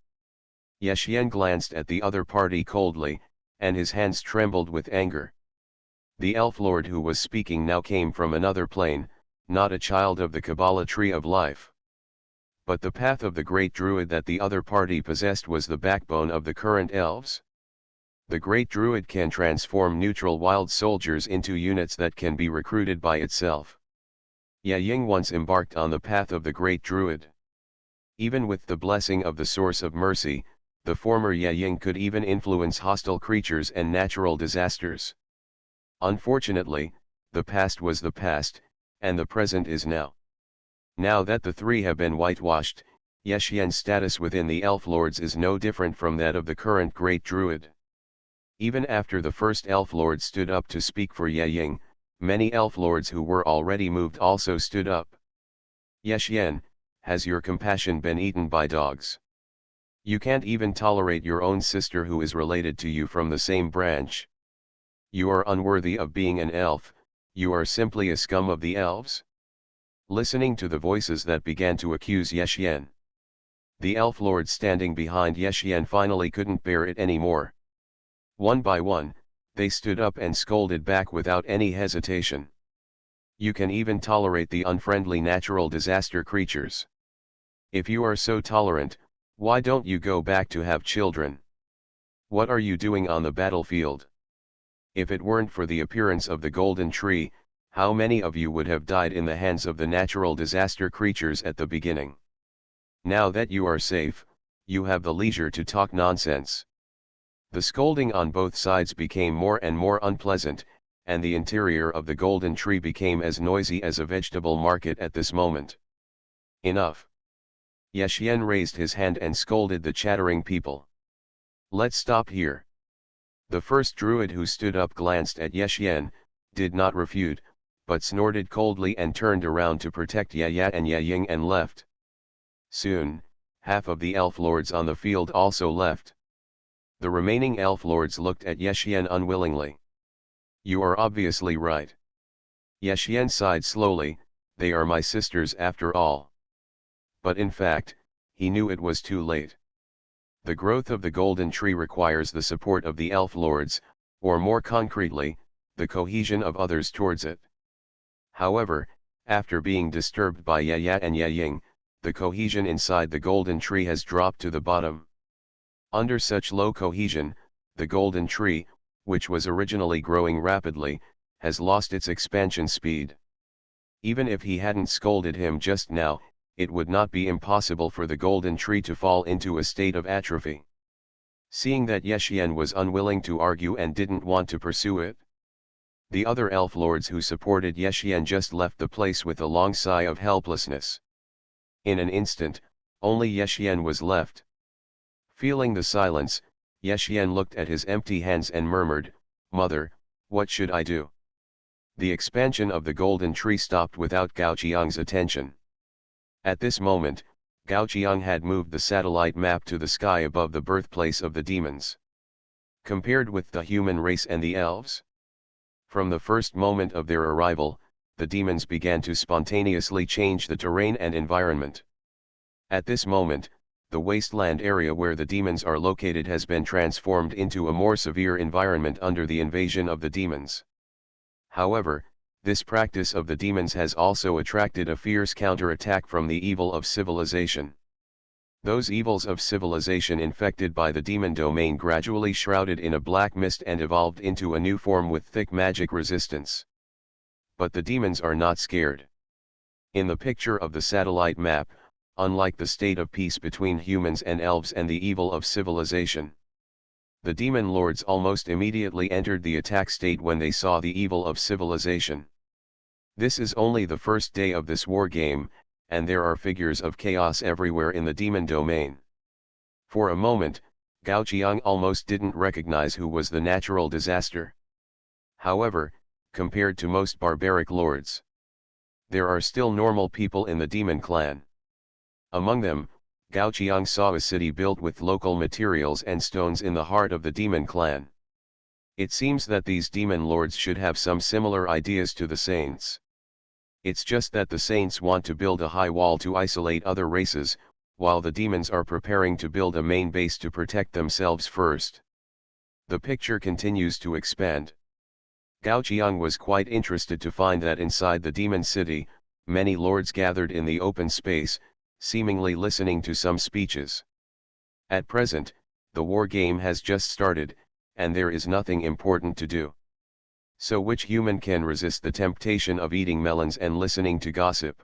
Yexian glanced at the other party coldly, and his hands trembled with anger. The elf lord who was speaking now came from another plane, not a child of the Kabbalah tree of life. But the path of the great druid that the other party possessed was the backbone of the current elves. The great druid can transform neutral wild soldiers into units that can be recruited by itself. Yaying once embarked on the path of the great druid. Even with the blessing of the Source of Mercy, the former Yaying could even influence hostile creatures and natural disasters. Unfortunately, the past was the past, and the present is now. Now that the three have been whitewashed, Yexian's status within the Elf Lords is no different from that of the current Great Druid. Even after the first Elf Lord stood up to speak for Yaying, many Elf Lords who were already moved also stood up. Yexian, has your compassion been eaten by dogs? You can't even tolerate your own sister who is related to you from the same branch. You are unworthy of being an elf, you are simply a scum of the elves. Listening to the voices that began to accuse Yexian, the elf lords standing behind Yexian finally couldn't bear it anymore. One by one, they stood up and scolded back without any hesitation. You can even tolerate the unfriendly natural disaster creatures. If you are so tolerant, why don't you go back to have children? What are you doing on the battlefield? If it weren't for the appearance of the golden tree, how many of you would have died in the hands of the natural disaster creatures at the beginning? Now that you are safe, you have the leisure to talk nonsense. The scolding on both sides became more and more unpleasant, and the interior of the golden tree became as noisy as a vegetable market at this moment. Enough. Yexian raised his hand and scolded the chattering people. Let's stop here. The first druid who stood up glanced at Yexian, did not refute, but snorted coldly and turned around to protect Yaya and Yaying and left. Soon, half of the elf lords on the field also left. The remaining elf lords looked at Yexian unwillingly. You are obviously right. Yexian sighed slowly, they are my sisters after all. But in fact, he knew it was too late. The growth of the golden tree requires the support of the elf lords, or more concretely, the cohesion of others towards it. However, after being disturbed by Yaya and Yaying, the cohesion inside the golden tree has dropped to the bottom. Under such low cohesion, the golden tree, which was originally growing rapidly, has lost its expansion speed. Even if he hadn't scolded him just now, it would not be impossible for the golden tree to fall into a state of atrophy. Seeing that Yexian was unwilling to argue and didn't want to pursue it, the other elf lords who supported Yexian just left the place with a long sigh of helplessness. In an instant, only Yexian was left. Feeling the silence, Yexian looked at his empty hands and murmured, "Mother, what should I do?" The expansion of the golden tree stopped without Gao Qiang's attention. At this moment, Gao Qiang had moved the satellite map to the sky above the birthplace of the demons. Compared with the human race and the elves, from the first moment of their arrival, the demons began to spontaneously change the terrain and environment. At this moment, the wasteland area where the demons are located has been transformed into a more severe environment under the invasion of the demons. However, this practice of the demons has also attracted a fierce counterattack from the evil of civilization. Those evils of civilization infected by the demon domain gradually shrouded in a black mist and evolved into a new form with thick magic resistance. But the demons are not scared. In the picture of the satellite map, unlike the state of peace between humans and elves and the evil of civilization, the demon lords almost immediately entered the attack state when they saw the evil of civilization. This is only the first day of this war game, and there are figures of chaos everywhere in the demon domain. For a moment, Gao Qiang almost didn't recognize who was the natural disaster. However, compared to most barbaric lords, there are still normal people in the demon clan. Among them, Gao Qiang saw a city built with local materials and stones in the heart of the demon clan. It seems that these demon lords should have some similar ideas to the saints. It's just that the saints want to build a high wall to isolate other races, while the demons are preparing to build a main base to protect themselves first. The picture continues to expand. Gao Qiang was quite interested to find that inside the demon city, many lords gathered in the open space, seemingly listening to some speeches. At present, the war game has just started, and there is nothing important to do. So which human can resist the temptation of eating melons and listening to gossip?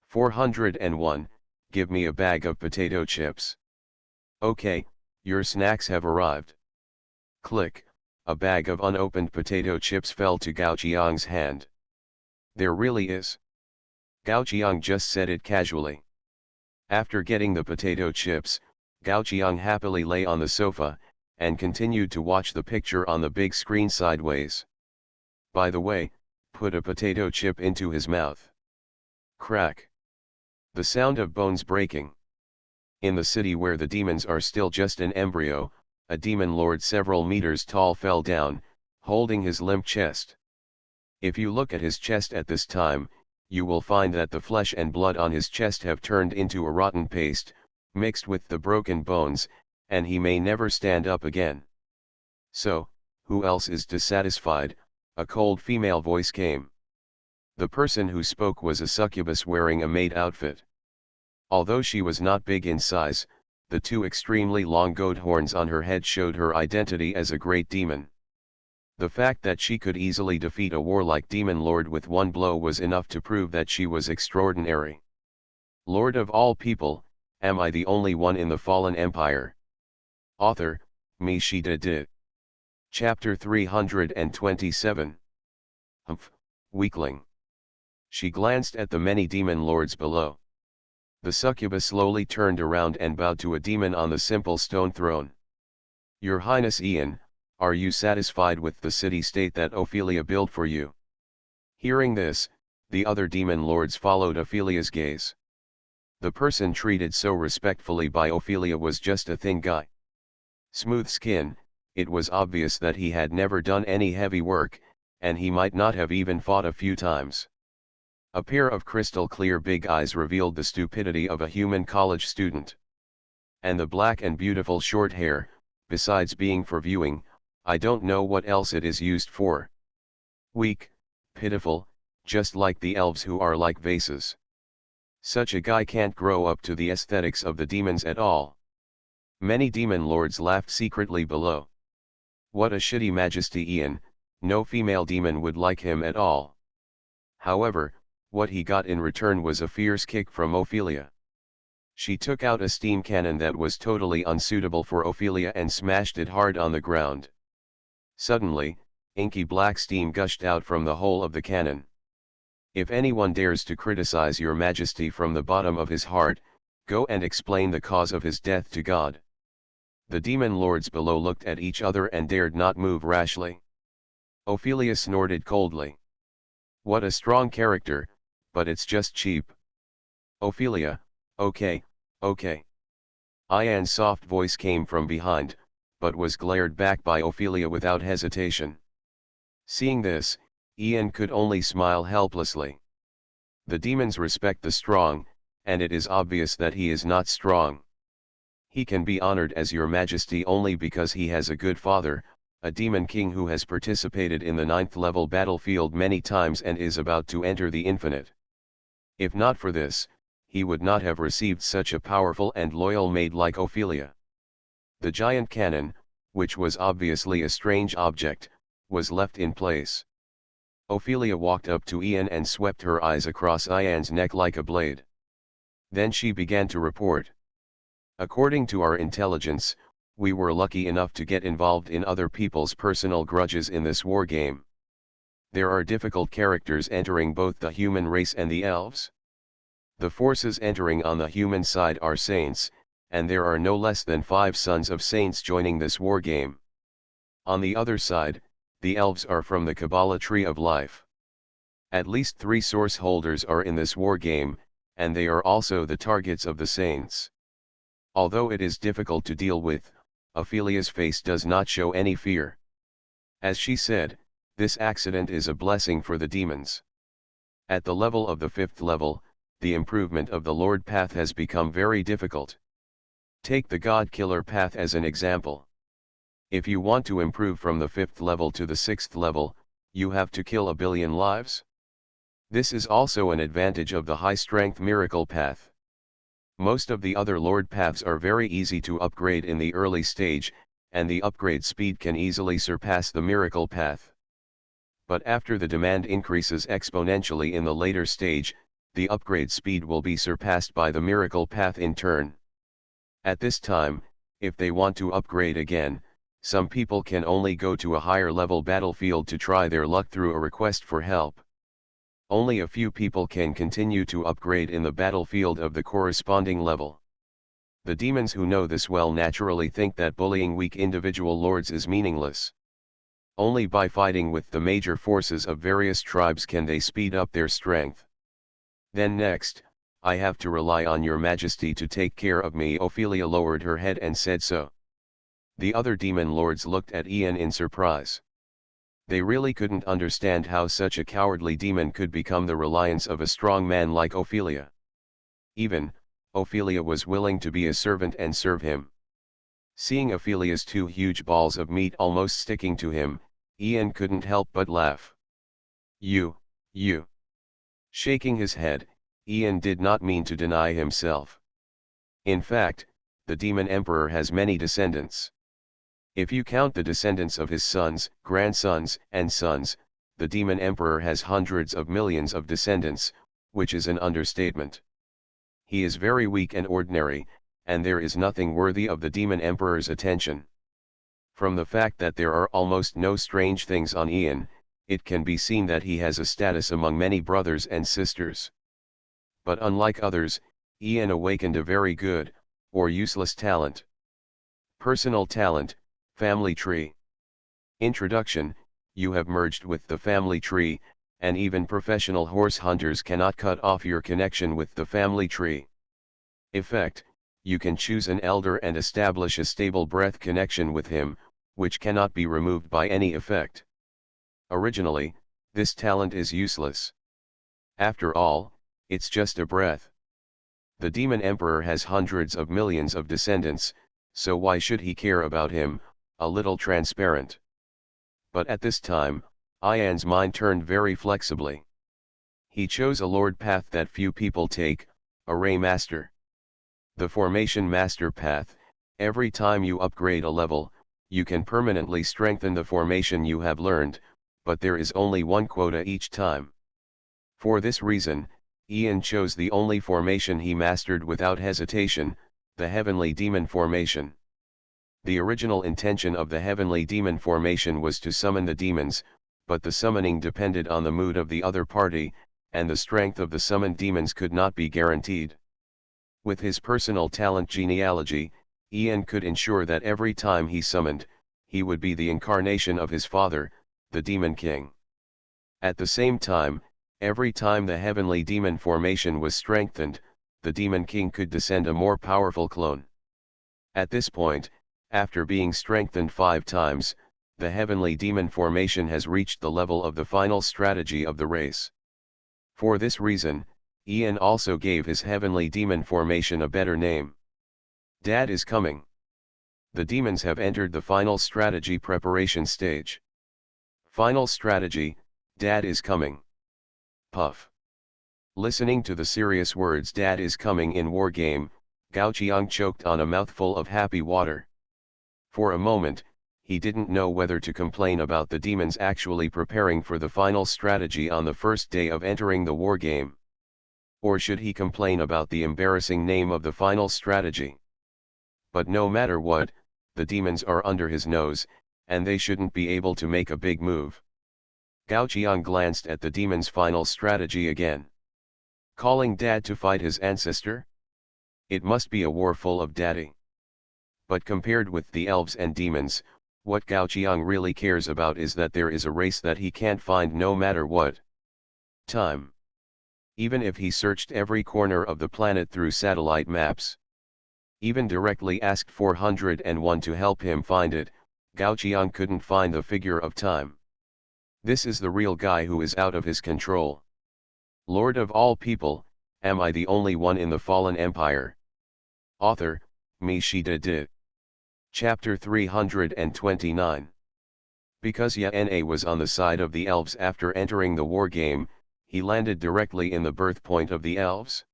401, give me a bag of potato chips. Okay, your snacks have arrived. Click, a bag of unopened potato chips fell to Gao Qiang's hand. There really is. Gao Qiang just said it casually. After getting the potato chips, Gao Qiang happily lay on the sofa, and continued to watch the picture on the big screen sideways. By the way, put a potato chip into his mouth. Crack. The sound of bones breaking. In the city where the demons are still just an embryo, a demon lord several meters tall fell down, holding his limp chest. If you look at his chest at this time, you will find that the flesh and blood on his chest have turned into a rotten paste, mixed with the broken bones, and he may never stand up again. So, who else is dissatisfied? A cold female voice came. The person who spoke was a succubus wearing a maid outfit. Although she was not big in size, the two extremely long goat horns on her head showed her identity as a great demon. The fact that she could easily defeat a warlike demon lord with one blow was enough to prove that she was extraordinary. Lord of all people, am I the only one in the fallen empire? Author, me she did. Chapter 327. Humph, weakling. She glanced at the many demon lords below. The succubus slowly turned around and bowed to a demon on the simple stone throne. Your Highness Ian, are you satisfied with the city-state that Ophelia built for you? Hearing this, the other demon lords followed Ophelia's gaze. The person treated so respectfully by Ophelia was just a thin guy. Smooth skin, it was obvious that he had never done any heavy work, and he might not have even fought a few times. A pair of crystal-clear big eyes revealed the stupidity of a human college student. And the black and beautiful short hair, besides being for viewing, I don't know what else it is used for. Weak, pitiful, just like the elves who are like vases. Such a guy can't grow up to the aesthetics of the demons at all. Many demon lords laughed secretly below. What a shitty majesty Ian, no female demon would like him at all. However, what he got in return was a fierce kick from Ophelia. She took out a steam cannon that was totally unsuitable for Ophelia and smashed it hard on the ground. Suddenly, inky black steam gushed out from the hole of the cannon. If anyone dares to criticize your majesty from the bottom of his heart, go and explain the cause of his death to God. The demon lords below looked at each other and dared not move rashly. Ophelia snorted coldly. What a strong character, but it's just cheap. Ophelia, okay, okay. Ian's soft voice came from behind, but was glared back by Ophelia without hesitation. Seeing this, Ian could only smile helplessly. The demons respect the strong, and it is obvious that he is not strong. He can be honored as your majesty only because he has a good father, a demon king who has participated in the 9th level battlefield many times and is about to enter the infinite. If not for this, he would not have received such a powerful and loyal maid like Ophelia. The giant cannon, which was obviously a strange object, was left in place. Ophelia walked up to Ian and swept her eyes across Ian's neck like a blade. Then she began to report. According to our intelligence, we were lucky enough to get involved in other people's personal grudges in this war game. There are difficult characters entering both the human race and the elves. The forces entering on the human side are saints, and there are no less than 5 sons of saints joining this war game. On the other side, the elves are from the Kabbalah tree of life. At least 3 source holders are in this war game, and they are also the targets of the saints. Although it is difficult to deal with, Ophelia's face does not show any fear. As she said, this accident is a blessing for the demons. At the level of the 5th level, the improvement of the Lord path has become very difficult. Take the God Killer path as an example. If you want to improve from the 5th level to the 6th level, you have to kill 1 billion lives. This is also an advantage of the high strength miracle path. Most of the other Lord paths are very easy to upgrade in the early stage, and the upgrade speed can easily surpass the miracle path. But after the demand increases exponentially in the later stage, the upgrade speed will be surpassed by the miracle path in turn. At this time, if they want to upgrade again, some people can only go to a higher level battlefield to try their luck through a request for help. Only a few people can continue to upgrade in the battlefield of the corresponding level. The demons who know this well naturally think that bullying weak individual lords is meaningless. Only by fighting with the major forces of various tribes can they speed up their strength. Then next, I have to rely on your majesty to take care of me. Ophelia lowered her head and said so. The other demon lords looked at Ian in surprise. They really couldn't understand how such a cowardly demon could become the reliance of a strong man like Ophelia. Even, Ophelia was willing to be a servant and serve him. Seeing Ophelia's 2 huge balls of meat almost sticking to him, Ian couldn't help but laugh. You. Shaking his head, Ian did not mean to deny himself. In fact, the demon emperor has many descendants. If you count the descendants of his sons, grandsons, and sons, the demon emperor has hundreds of millions of descendants, which is an understatement. He is very weak and ordinary, and there is nothing worthy of the demon emperor's attention. From the fact that there are almost no strange things on Ian, it can be seen that he has a status among many brothers and sisters. But unlike others, Ian awakened a very good, or useless talent. Personal talent, family tree. Introduction: you have merged with the family tree, and even professional horse hunters cannot cut off your connection with the family tree. Effect: you can choose an elder and establish a stable breath connection with him, which cannot be removed by any effect. Originally, this talent is useless. After all, it's just a breath. The demon emperor has hundreds of millions of descendants, so why should he care about him, a little transparent? But at this time, Ian's mind turned very flexibly. He chose a lord path that few people take, a Ray Master. The Formation Master path: every time you upgrade a level, you can permanently strengthen the formation you have learned, but there is only one quota each time. For this reason, Ian chose the only formation he mastered without hesitation, the Heavenly Demon Formation. The original intention of the Heavenly Demon Formation was to summon the demons, but the summoning depended on the mood of the other party, and the strength of the summoned demons could not be guaranteed. With his personal talent genealogy, Ian could ensure that every time he summoned, he would be the incarnation of his father, the Demon King. At the same time, every time the Heavenly Demon Formation was strengthened, the Demon King could descend a more powerful clone. At this point, after being strengthened 5 times, the Heavenly Demon Formation has reached the level of the final strategy of the race. For this reason, Ian also gave his Heavenly Demon Formation a better name. Dad is coming. The demons have entered the final strategy preparation stage. Final strategy: Dad is coming. Puff. Listening to the serious words "Dad is coming" in War Game, Gao Qiang choked on a mouthful of happy water. For a moment, he didn't know whether to complain about the demons actually preparing for the final strategy on the first day of entering the War Game. Or should he complain about the embarrassing name of the final strategy? But no matter what, the demons are under his nose, and they shouldn't be able to make a big move. Gao Qiang glanced at the demon's final strategy again. Calling Dad to fight his ancestor? It must be a war full of daddy. But compared with the elves and demons, what Gao Qiang really cares about is that there is a race that he can't find no matter what. Time. Even if he searched every corner of the planet through satellite maps, even directly asked 401 to help him find it, Gao Qiang couldn't find the figure of time. This is the real guy who is out of his control. Lord of all people, am I the only one in the fallen empire? Author, Mi Shida Di. Chapter 329. Because Yana was on the side of the elves after entering the war game, he landed directly in the birthpoint of the elves.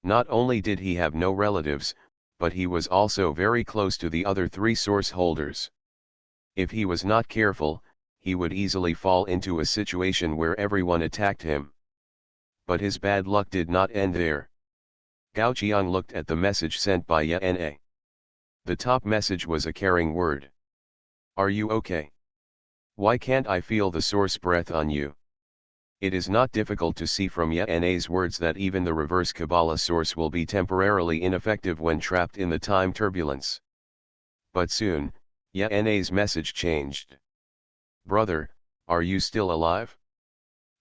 Not only did he have no relatives, but he was also very close to the other 3 source holders. If he was not careful, he would easily fall into a situation where everyone attacked him. But his bad luck did not end there. Gao Qiang looked at the message sent by Yana. The top message was a caring word. Are you okay? Why can't I feel the source breath on you? It is not difficult to see from Yana's words that even the reverse Kabbalah source will be temporarily ineffective when trapped in the time turbulence. But soon, Yana's message changed. Brother, are you still alive?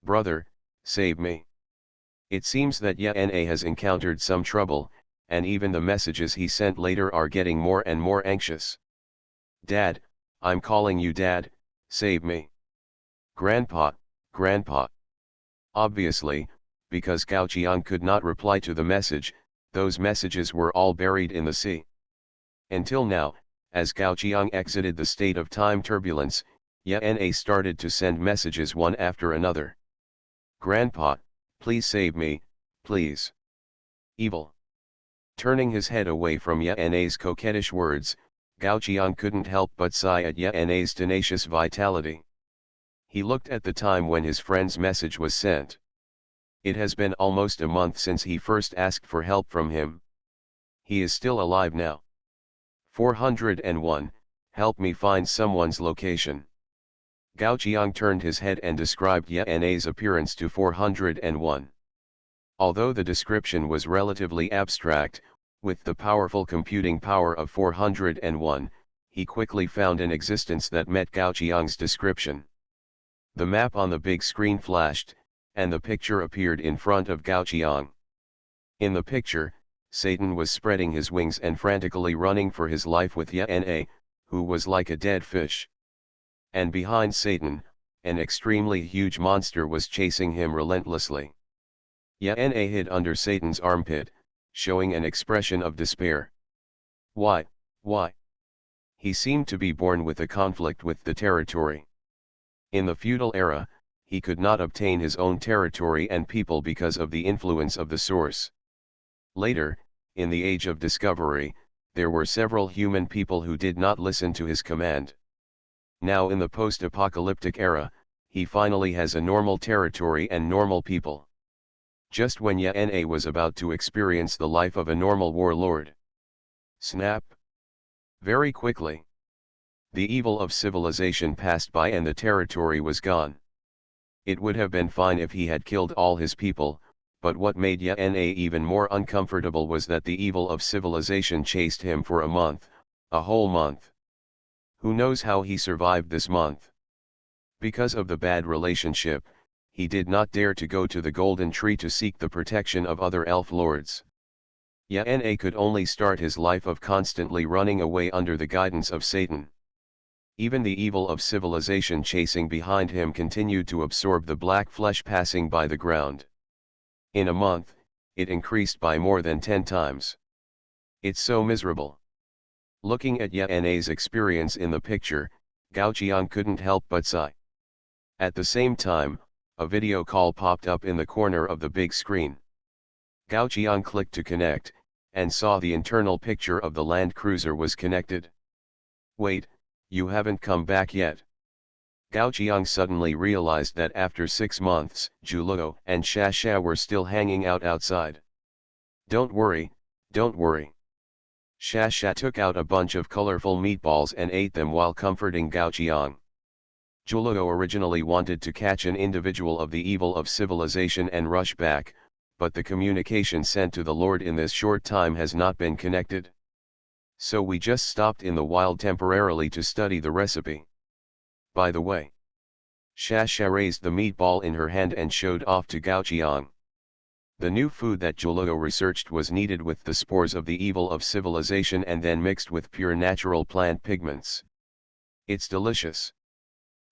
Brother, save me. It seems that Yana has encountered some trouble, and even the messages he sent later are getting more and more anxious. Dad, I'm calling you Dad, save me. Grandpa, Grandpa. Obviously, because Gao Qiang could not reply to the message, those messages were all buried in the sea. Until now, as Gao Qiang exited the state of time turbulence, Yana started to send messages one after another. Grandpa, Please save me, please. Evil. Turning his head away from Yene's coquettish words, Gao Qiang couldn't help but sigh at Yene's tenacious vitality. He looked at the time when his friend's message was sent. It has been almost a month since he first asked for help from him. He is still alive now. 401, help me find someone's location. Gao Qiang turned his head and described Yene's appearance to 401. Although the description was relatively abstract, with the powerful computing power of 401, he quickly found an existence that met Gao Qiang's description. The map on the big screen flashed, and the picture appeared in front of Gao Qiang. In the picture, Satan was spreading his wings and frantically running for his life with Yene, who was like a dead fish. And behind Satan, an extremely huge monster was chasing him relentlessly. Yene hid under Satan's armpit, showing an expression of despair. Why? He seemed to be born with a conflict with the territory. In the feudal era, he could not obtain his own territory and people because of the influence of the source. Later, in the Age of Discovery, there were several human people who did not listen to his command. Now in the post-apocalyptic era, he finally has a normal territory and normal people. Just when Yene was about to experience the life of a normal warlord. Snap! Very quickly. The evil of civilization passed by and the territory was gone. It would have been fine if he had killed all his people, but what made Yene even more uncomfortable was that the evil of civilization chased him for a month, a whole month. Who knows how he survived this month? Because of the bad relationship, he did not dare to go to the golden tree to seek the protection of other elf lords. Yene could only start his life of constantly running away under the guidance of Satan. Even the evil of civilization chasing behind him continued to absorb the black flesh passing by the ground. In a month, it increased by more than 10 times. It's so miserable. Looking at Yene's experience in the picture, Gao Qiang couldn't help but sigh. At the same time, a video call popped up in the corner of the big screen. Gao Qiang clicked to connect, and saw the internal picture of the Land Cruiser was connected. Wait, you haven't come back yet. Gao Qiang suddenly realized that after 6 months, Zhuluo and Shasha were still hanging out outside. Don't worry. Shasha took out a bunch of colorful meatballs and ate them while comforting Gao Qiang. Zhuluo originally wanted to catch an individual of the evil of civilization and rush back, but the communication sent to the Lord in this short time has not been connected. So we just stopped in the wild temporarily to study the recipe. By the way. Shasha raised the meatball in her hand and showed off to Gao Qiang. The new food that Zhuluo researched was kneaded with the spores of the evil of civilization and then mixed with pure natural plant pigments. It's delicious.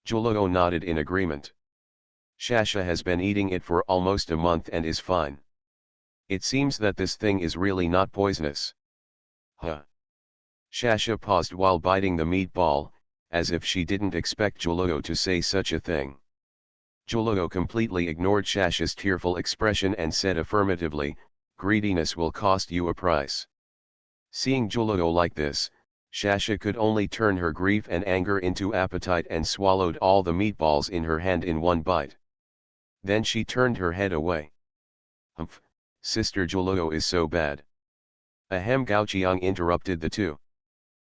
Zhuluo nodded in agreement. Shasha has been eating it for almost a month and is fine. It seems that this thing is really not poisonous. Huh. Shasha paused while biting the meatball, as if she didn't expect Zhuluo to say such a thing. Zhuluo completely ignored Shasha's tearful expression and said affirmatively, greediness will cost you a price. Seeing Zhuluo like this, Shasha could only turn her grief and anger into appetite and swallowed all the meatballs in her hand in one bite. Then she turned her head away. Humph, Sister Zhuluo is so bad. Ahem, Gao Qiang interrupted the two.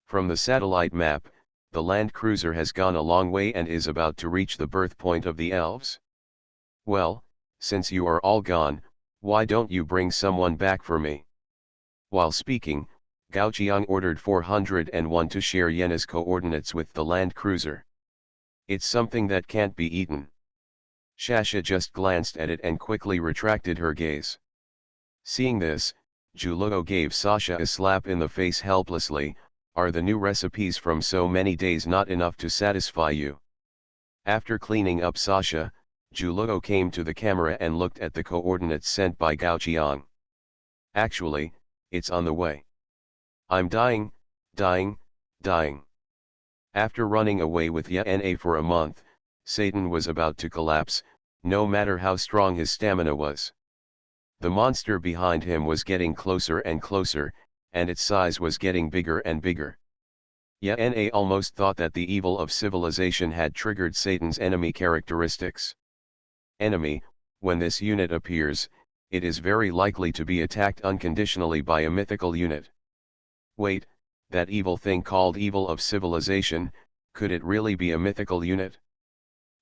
From the satellite map, the Land Cruiser has gone a long way and is about to reach the birthpoint of the elves. Well, since you are all gone, why don't you bring someone back for me? While speaking, Gao Qiang ordered 401 to share Yene's coordinates with the Land Cruiser. It's something that can't be eaten. Shasha just glanced at it and quickly retracted her gaze. Seeing this, Zhuluo gave Sasha a slap in the face helplessly. Are the new recipes from so many days not enough to satisfy you? After cleaning up Sasha, Zhuluo came to the camera and looked at the coordinates sent by Gao Qiang. Actually, it's on the way. I'm dying. After running away with Yene for a month, Satan was about to collapse, no matter how strong his stamina was. The monster behind him was getting closer and closer, and its size was getting bigger and bigger. Yana almost thought that the evil of civilization had triggered Satan's enemy characteristics. Enemy, when this unit appears, it is very likely to be attacked unconditionally by a mythical unit. Wait, that evil thing called evil of civilization, could it really be a mythical unit?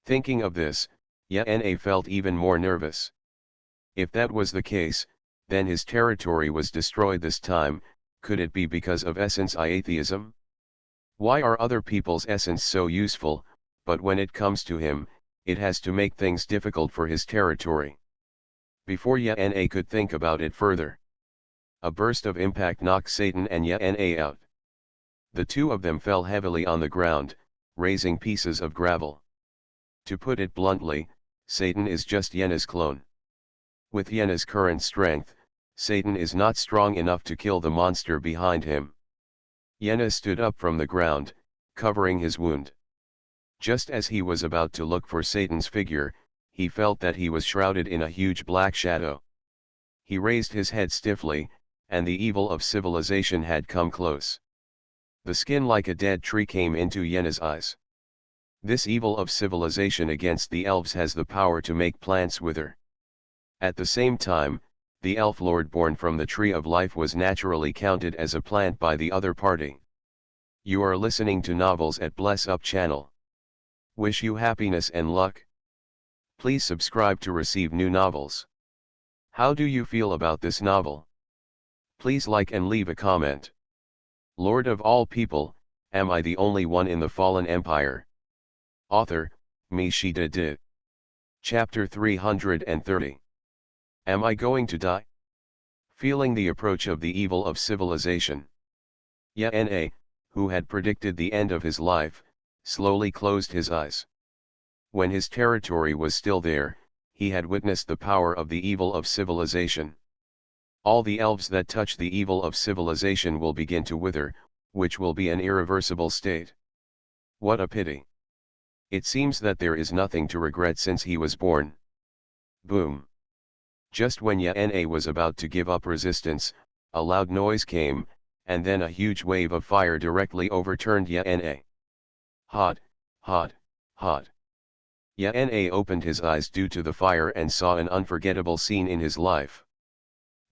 Thinking of this, Yana felt even more nervous. If that was the case, then his territory was destroyed this time. Could it be because of essence atheism? Why are other people's essence so useful, but when it comes to him, it has to make things difficult for his territory? Before Yana could think about it further, a burst of impact knocked Satan and Yana out. The two of them fell heavily on the ground, raising pieces of gravel. To put it bluntly, Satan is just Yana's clone. With Yana's current strength, Satan is not strong enough to kill the monster behind him. Yana stood up from the ground, covering his wound. Just as he was about to look for Satan's figure, he felt that he was shrouded in a huge black shadow. He raised his head stiffly, and the evil of civilization had come close. The skin like a dead tree came into Yana's eyes. This evil of civilization against the elves has the power to make plants wither. At the same time, the elf lord born from the tree of life was naturally counted as a plant by the other party. You are listening to Novels at Bless Up channel. Wish you happiness and luck. Please subscribe to receive new novels. How do you feel about this novel? Please like and leave a comment. Lord of all people, am I the only one in the fallen empire? Author, Mishida Di. Chapter 330. Am I going to die? Feeling the approach of the evil of civilization, Yana, who had predicted the end of his life, slowly closed his eyes. When his territory was still there, he had witnessed the power of the evil of civilization. All the elves that touch the evil of civilization will begin to wither, which will be an irreversible state. What a pity. It seems that there is nothing to regret since he was born. Boom. Just when Yana was about to give up resistance, a loud noise came, and then a huge wave of fire directly overturned Yana. Hot, hot, hot. Yana opened his eyes due to the fire and saw an unforgettable scene in his life.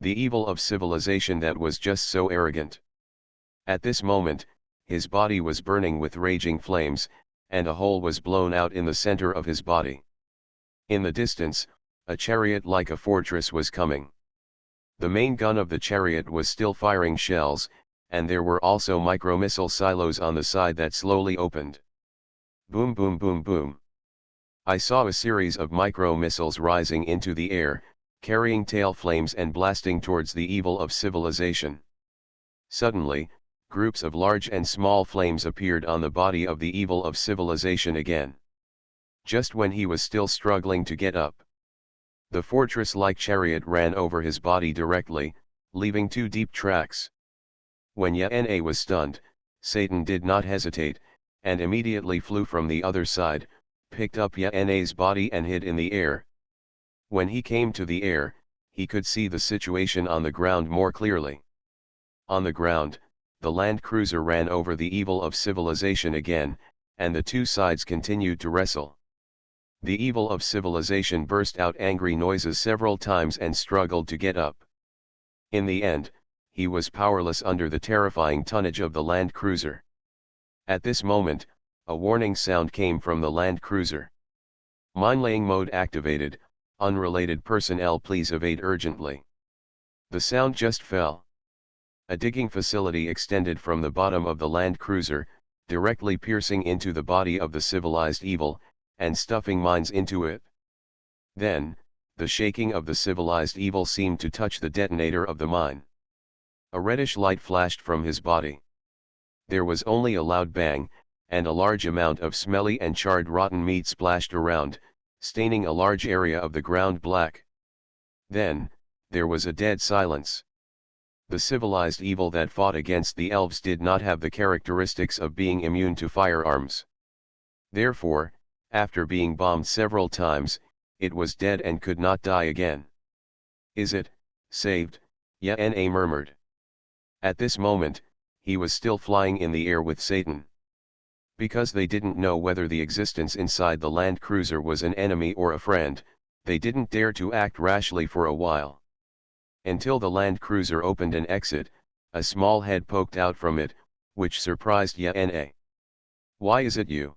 The evil of civilization that was just so arrogant. At this moment, his body was burning with raging flames, and a hole was blown out in the center of his body. In the distance, a chariot like a fortress was coming. The main gun of the chariot was still firing shells, and there were also micro-missile silos on the side that slowly opened. Boom boom boom boom. I saw a series of micro-missiles rising into the air, carrying tail flames and blasting towards the evil of civilization. Suddenly, groups of large and small flames appeared on the body of the evil of civilization again. Just when he was still struggling to get up, the fortress-like chariot ran over his body directly, leaving 2 deep tracks. When Yana was stunned, Satan did not hesitate, and immediately flew from the other side, picked up Yana's body and hid in the air. When he came to the air, he could see the situation on the ground more clearly. On the ground, the land cruiser ran over the evil of civilization again, and the two sides continued to wrestle. The evil of civilization burst out angry noises several times and struggled to get up. In the end, he was powerless under the terrifying tonnage of the land cruiser. At this moment, a warning sound came from the land cruiser. Minelaying mode activated, unrelated personnel please evade urgently. The sound just fell. A digging facility extended from the bottom of the land cruiser, directly piercing into the body of the civilized evil, and stuffing mines into it. Then, the shaking of the civilized evil seemed to touch the detonator of the mine. A reddish light flashed from his body. There was only a loud bang, and a large amount of smelly and charred rotten meat splashed around, staining a large area of the ground black. Then, there was a dead silence. The civilized evil that fought against the elves did not have the characteristics of being immune to firearms. Therefore, after being bombed several times, it was dead and could not die again. Is it saved? Yana murmured. At this moment, he was still flying in the air with Satan. Because they didn't know whether the existence inside the land cruiser was an enemy or a friend, they didn't dare to act rashly for a while. Until the land cruiser opened an exit, a small head poked out from it, which surprised Yana. Why is it you?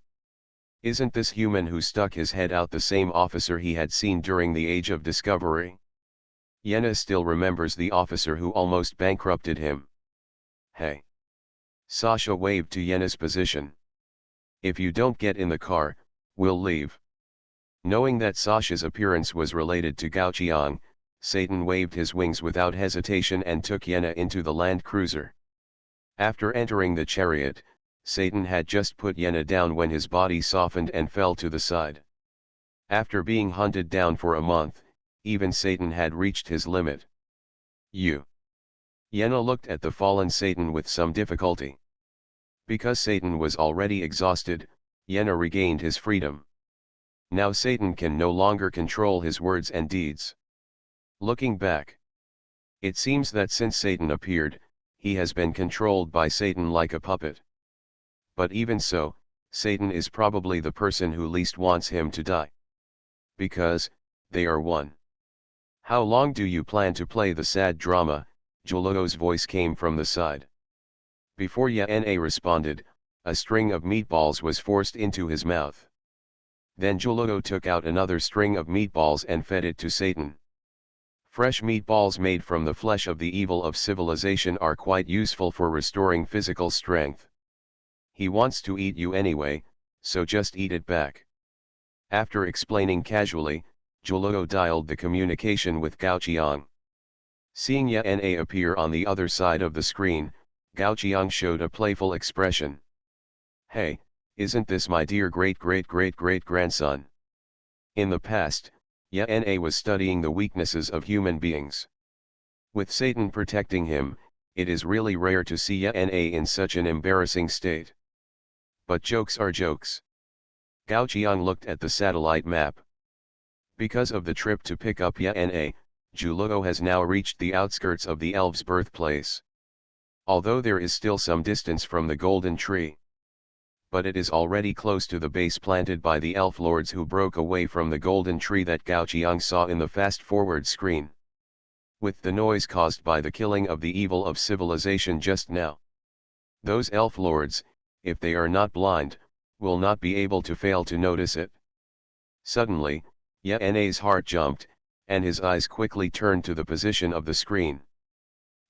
Isn't this human who stuck his head out the same officer he had seen during the Age of Discovery? Yana still remembers the officer who almost bankrupted him. Hey! Sasha waved to Yena's position. If you don't get in the car, we'll leave. Knowing that Sasha's appearance was related to Gao Qiang, Satan waved his wings without hesitation and took Yena into the land cruiser. After entering the chariot, Satan had just put Yena down when his body softened and fell to the side. After being hunted down for a month, even Satan had reached his limit. You. Yena looked at the fallen Satan with some difficulty. Because Satan was already exhausted, Yena regained his freedom. Now Satan can no longer control his words and deeds. Looking back, it seems that since Satan appeared, he has been controlled by Satan like a puppet. But even so, Satan is probably the person who least wants him to die. Because, they are one. How long do you plan to play the sad drama? Joloto's voice came from the side. Before Yana responded, a string of meatballs was forced into his mouth. Then Joloto took out another string of meatballs and fed it to Satan. Fresh meatballs made from the flesh of the evil of civilization are quite useful for restoring physical strength. He wants to eat you anyway, so just eat it back. After explaining casually, Joloto dialed the communication with Gao Qiang. Seeing Yana appear on the other side of the screen, Gao Qiang showed a playful expression. Hey, isn't this my dear great-great-great-great-grandson? In the past, Yana was studying the weaknesses of human beings. With Satan protecting him, it is really rare to see Yana in such an embarrassing state. But jokes are jokes. Gao Qiang looked at the satellite map. Because of the trip to pick up Yana, Joloto has now reached the outskirts of the elves' birthplace. Although there is still some distance from the golden tree. But it is already close to the base planted by the elf lords who broke away from the golden tree that Gao Qiang saw in the fast-forward screen. With the noise caused by the killing of the evil of civilization just now. Those elf lords, if they are not blind, will not be able to fail to notice it. Suddenly, Yana's heart jumped, and his eyes quickly turned to the position of the screen.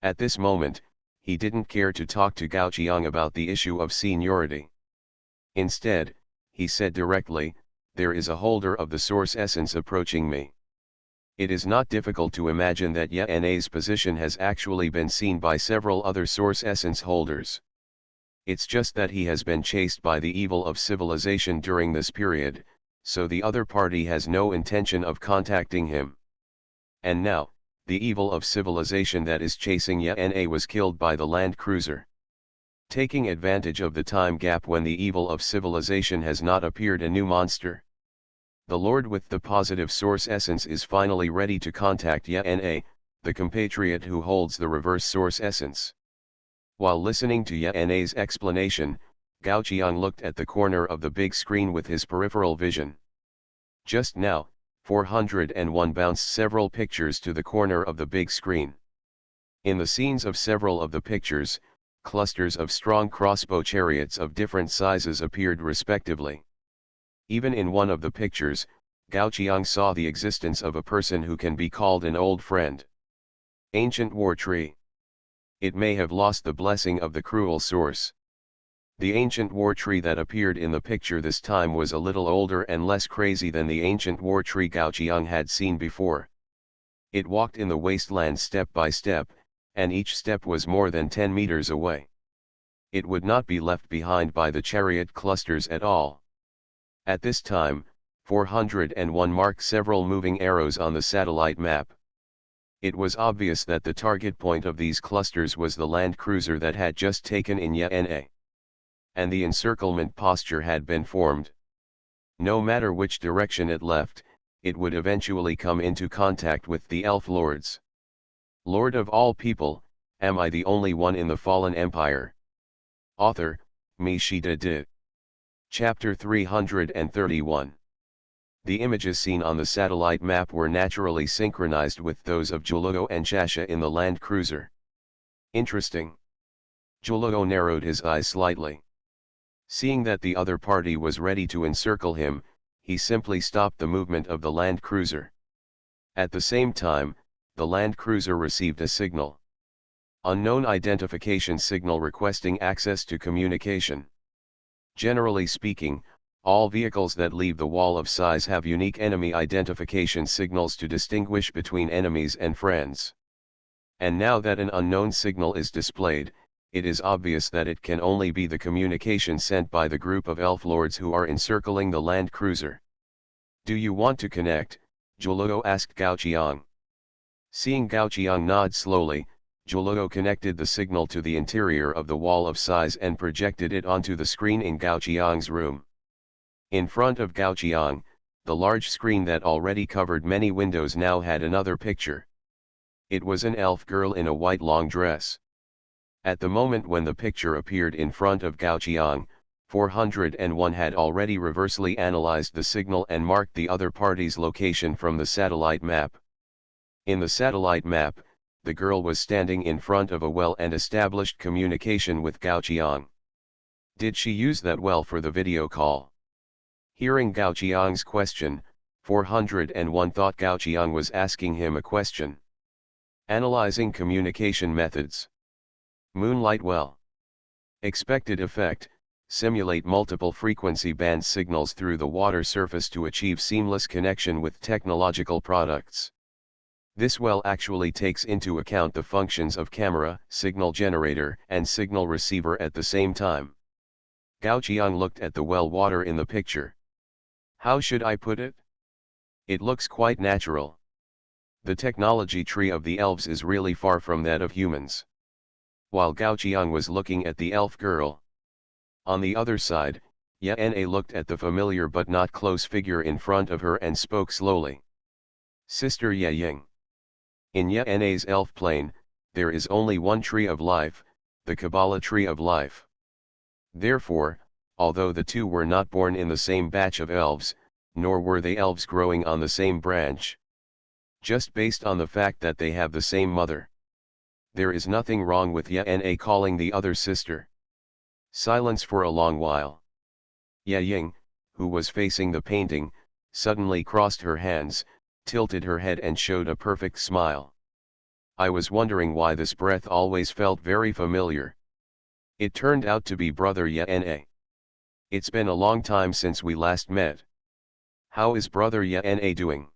At this moment, he didn't care to talk to Gao Qiang about the issue of seniority. Instead, he said directly, there is a holder of the source essence approaching me. It is not difficult to imagine that Yana's position has actually been seen by several other source essence holders. It's just that he has been chased by the evil of civilization during this period, so the other party has no intention of contacting him. And now, the evil of civilization that is chasing Yana was killed by the land cruiser. Taking advantage of the time gap when the evil of civilization has not appeared a new monster. The Lord with the positive source essence is finally ready to contact Yana, the compatriot who holds the reverse source essence. While listening to Yana's explanation, Gao Qiang looked at the corner of the big screen with his peripheral vision. Just now, 401 bounced several pictures to the corner of the big screen. In the scenes of several of the pictures, clusters of strong crossbow chariots of different sizes appeared respectively. Even in one of the pictures, Gao Qiang saw the existence of a person who can be called an old friend. Ancient war tree. It may have lost the blessing of the cruel source. The ancient war tree that appeared in the picture this time was a little older and less crazy than the ancient war tree Gao Qiang had seen before. It walked in the wasteland step by step, and each step was more than 10 meters away. It would not be left behind by the chariot clusters at all. At this time, 401 marked several moving arrows on the satellite map. It was obvious that the target point of these clusters was the land cruiser that had just taken in Yana. And the encirclement posture had been formed. No matter which direction it left, it would eventually come into contact with the elf lords. Lord of all people, am I the only one in the fallen empire? Author, Mishita Di. Chapter 331. The images seen on the satellite map were naturally synchronized with those of Julugo and Shasha in the land cruiser. Interesting. Julugo narrowed his eyes slightly. Seeing that the other party was ready to encircle him, he simply stopped the movement of the land cruiser. At the same time, the land cruiser received a signal. Unknown identification signal requesting access to communication. Generally speaking, all vehicles that leave the Wall of Size have unique enemy identification signals to distinguish between enemies and friends. And now that an unknown signal is displayed, it is obvious that it can only be the communication sent by the group of elf lords who are encircling the land cruiser. Do you want to connect? Julugo asked Gao Qiang. Seeing Gao Qiang nod slowly, Julugo connected the signal to the interior of the Wall of Size and projected it onto the screen in Gao Qiang's room. In front of Gao Qiang, the large screen that already covered many windows now had another picture. It was an elf girl in a white long dress. At the moment when the picture appeared in front of Gao Qiang, 401 had already reversely analyzed the signal and marked the other party's location from the satellite map. In the satellite map, the girl was standing in front of a well and established communication with Gao Qiang. Did she use that well for the video call? Hearing Gao Qiang's question, 401 thought Gao Qiang was asking him a question. Analyzing communication methods. Moonlight well. Expected effect, simulate multiple frequency band signals through the water surface to achieve seamless connection with technological products. This well actually takes into account the functions of camera, signal generator, and signal receiver at the same time. Gao Qiang looked at the well water in the picture. How should I put it? It looks quite natural. The technology tree of the elves is really far from that of humans. While Gao Qiang was looking at the elf girl. On the other side, Yana looked at the familiar but not close figure in front of her and spoke slowly. Sister Ye Ying. In Yana's elf plane, there is only one tree of life, the Kabbalah tree of life. Therefore, although the two were not born in the same batch of elves, nor were they elves growing on the same branch. Just based on the fact that they have the same mother. There is nothing wrong with Yana calling the other sister. Silence for a long while. Ye Ying, who was facing the painting, suddenly crossed her hands, tilted her head and showed a perfect smile. I was wondering why this breath always felt very familiar. It turned out to be brother Yana. It's been a long time since we last met. How is brother Yana doing?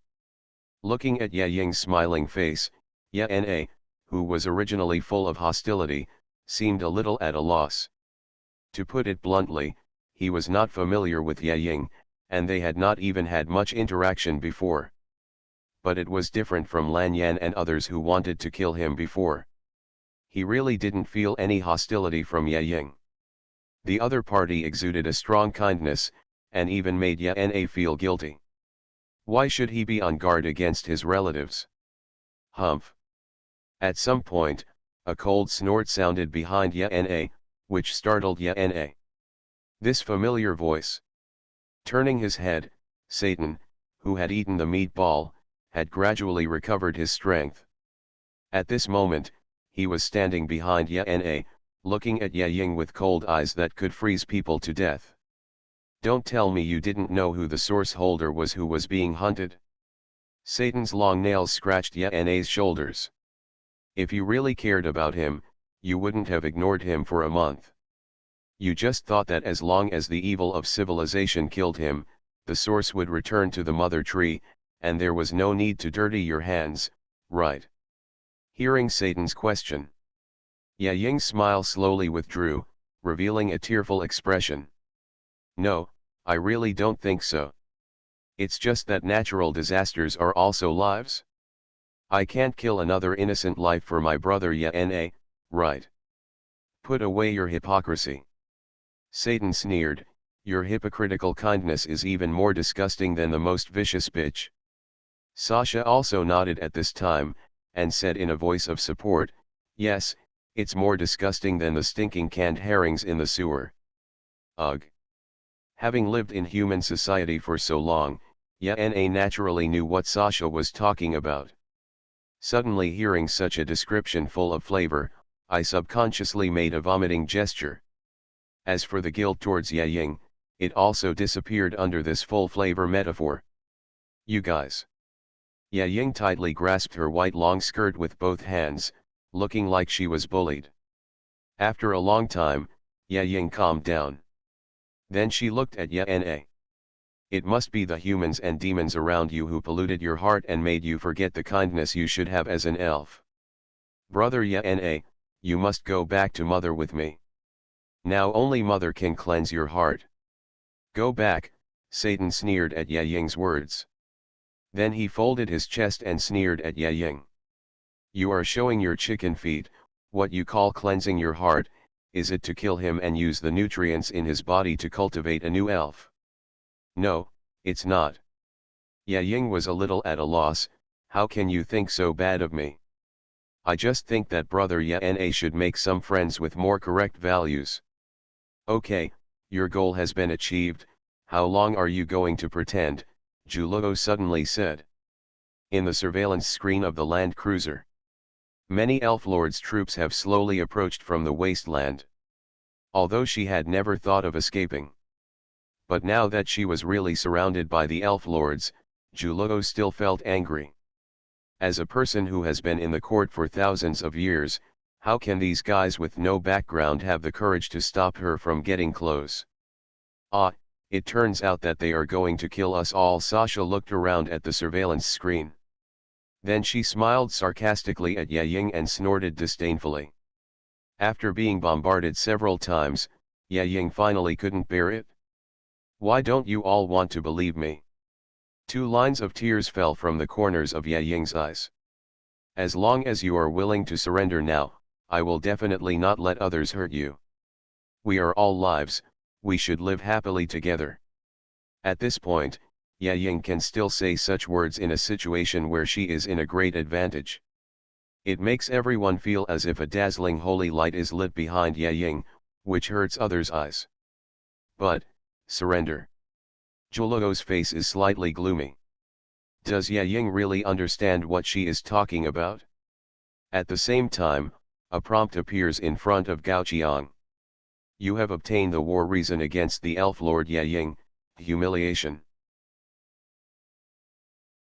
Looking at Ye Ying's smiling face, Yana, who was originally full of hostility, seemed a little at a loss. To put it bluntly, he was not familiar with Ye Ying, and they had not even had much interaction before. But it was different from Lan Yan and others who wanted to kill him before. He really didn't feel any hostility from Ye Ying. The other party exuded a strong kindness, and even made Yana feel guilty. Why should he be on guard against his relatives? Humph. At some point, a cold snort sounded behind Yana, which startled Yana. This familiar voice. Turning his head, Satan, who had eaten the meatball, had gradually recovered his strength. At this moment, he was standing behind Yana, looking at Ye Ying with cold eyes that could freeze people to death. Don't tell me you didn't know who the source holder was who was being hunted? Satan's long nails scratched Yana's shoulders. If you really cared about him, you wouldn't have ignored him for a month. You just thought that as long as the evil of civilization killed him, the source would return to the mother tree, and there was no need to dirty your hands, right? Hearing Satan's question, Ye Ying's smile slowly withdrew, revealing a tearful expression. No, I really don't think so. It's just that natural disasters are also lives. I can't kill another innocent life for my brother Yana, right? Put away your hypocrisy. Satan sneered, your hypocritical kindness is even more disgusting than the most vicious bitch. Sasha also nodded at this time, and said in a voice of support, "Yes, it's more disgusting than the stinking canned herrings in the sewer." Ugh. Having lived in human society for so long, Yana naturally knew what Sasha was talking about. Suddenly hearing such a description full of flavor, I subconsciously made a vomiting gesture. As for the guilt towards Ying, it also disappeared under this full flavor metaphor. "You guys." Ying tightly grasped her white long skirt with both hands, looking like she was bullied. After a long time, Ying calmed down. Then she looked at Yana. "It must be the humans and demons around you who polluted your heart and made you forget the kindness you should have as an elf. Brother Yana, you must go back to Mother with me. Now only Mother can cleanse your heart." "Go back," Satan sneered at Ying's words. Then he folded his chest and sneered at Ying. "You are showing your chicken feet. What you call cleansing your heart, is it to kill him and use the nutrients in his body to cultivate a new elf?" "No, it's not." Ying was a little at a loss. "How can you think so bad of me? I just think that Brother Yana should make some friends with more correct values." "Okay, your goal has been achieved. How long are you going to pretend?" Juluo suddenly said. In the surveillance screen of the land cruiser, many elf lords' troops have slowly approached from the wasteland. Although she had never thought of escaping. But now that she was really surrounded by the elf lords, Juluo still felt angry. As a person who has been in the court for thousands of years, how can these guys with no background have the courage to stop her from getting close? "Ah, it turns out that they are going to kill us all." Sasha looked around at the surveillance screen. Then she smiled sarcastically at Ying and snorted disdainfully. After being bombarded several times, Ying finally couldn't bear it. "Why don't you all want to believe me?" Two lines of tears fell from the corners of Ying's eyes. "As long as you are willing to surrender now, I will definitely not let others hurt you. We are all lives, we should live happily together." At this point, Ying can still say such words in a situation where she is in a great advantage. It makes everyone feel as if a dazzling holy light is lit behind Ying, which hurts others' eyes. But, surrender. Juluo's face is slightly gloomy. Does Ying really understand what she is talking about? At the same time, a prompt appears in front of Gaoqiang. "You have obtained the war reason against the elf lord Ying, humiliation.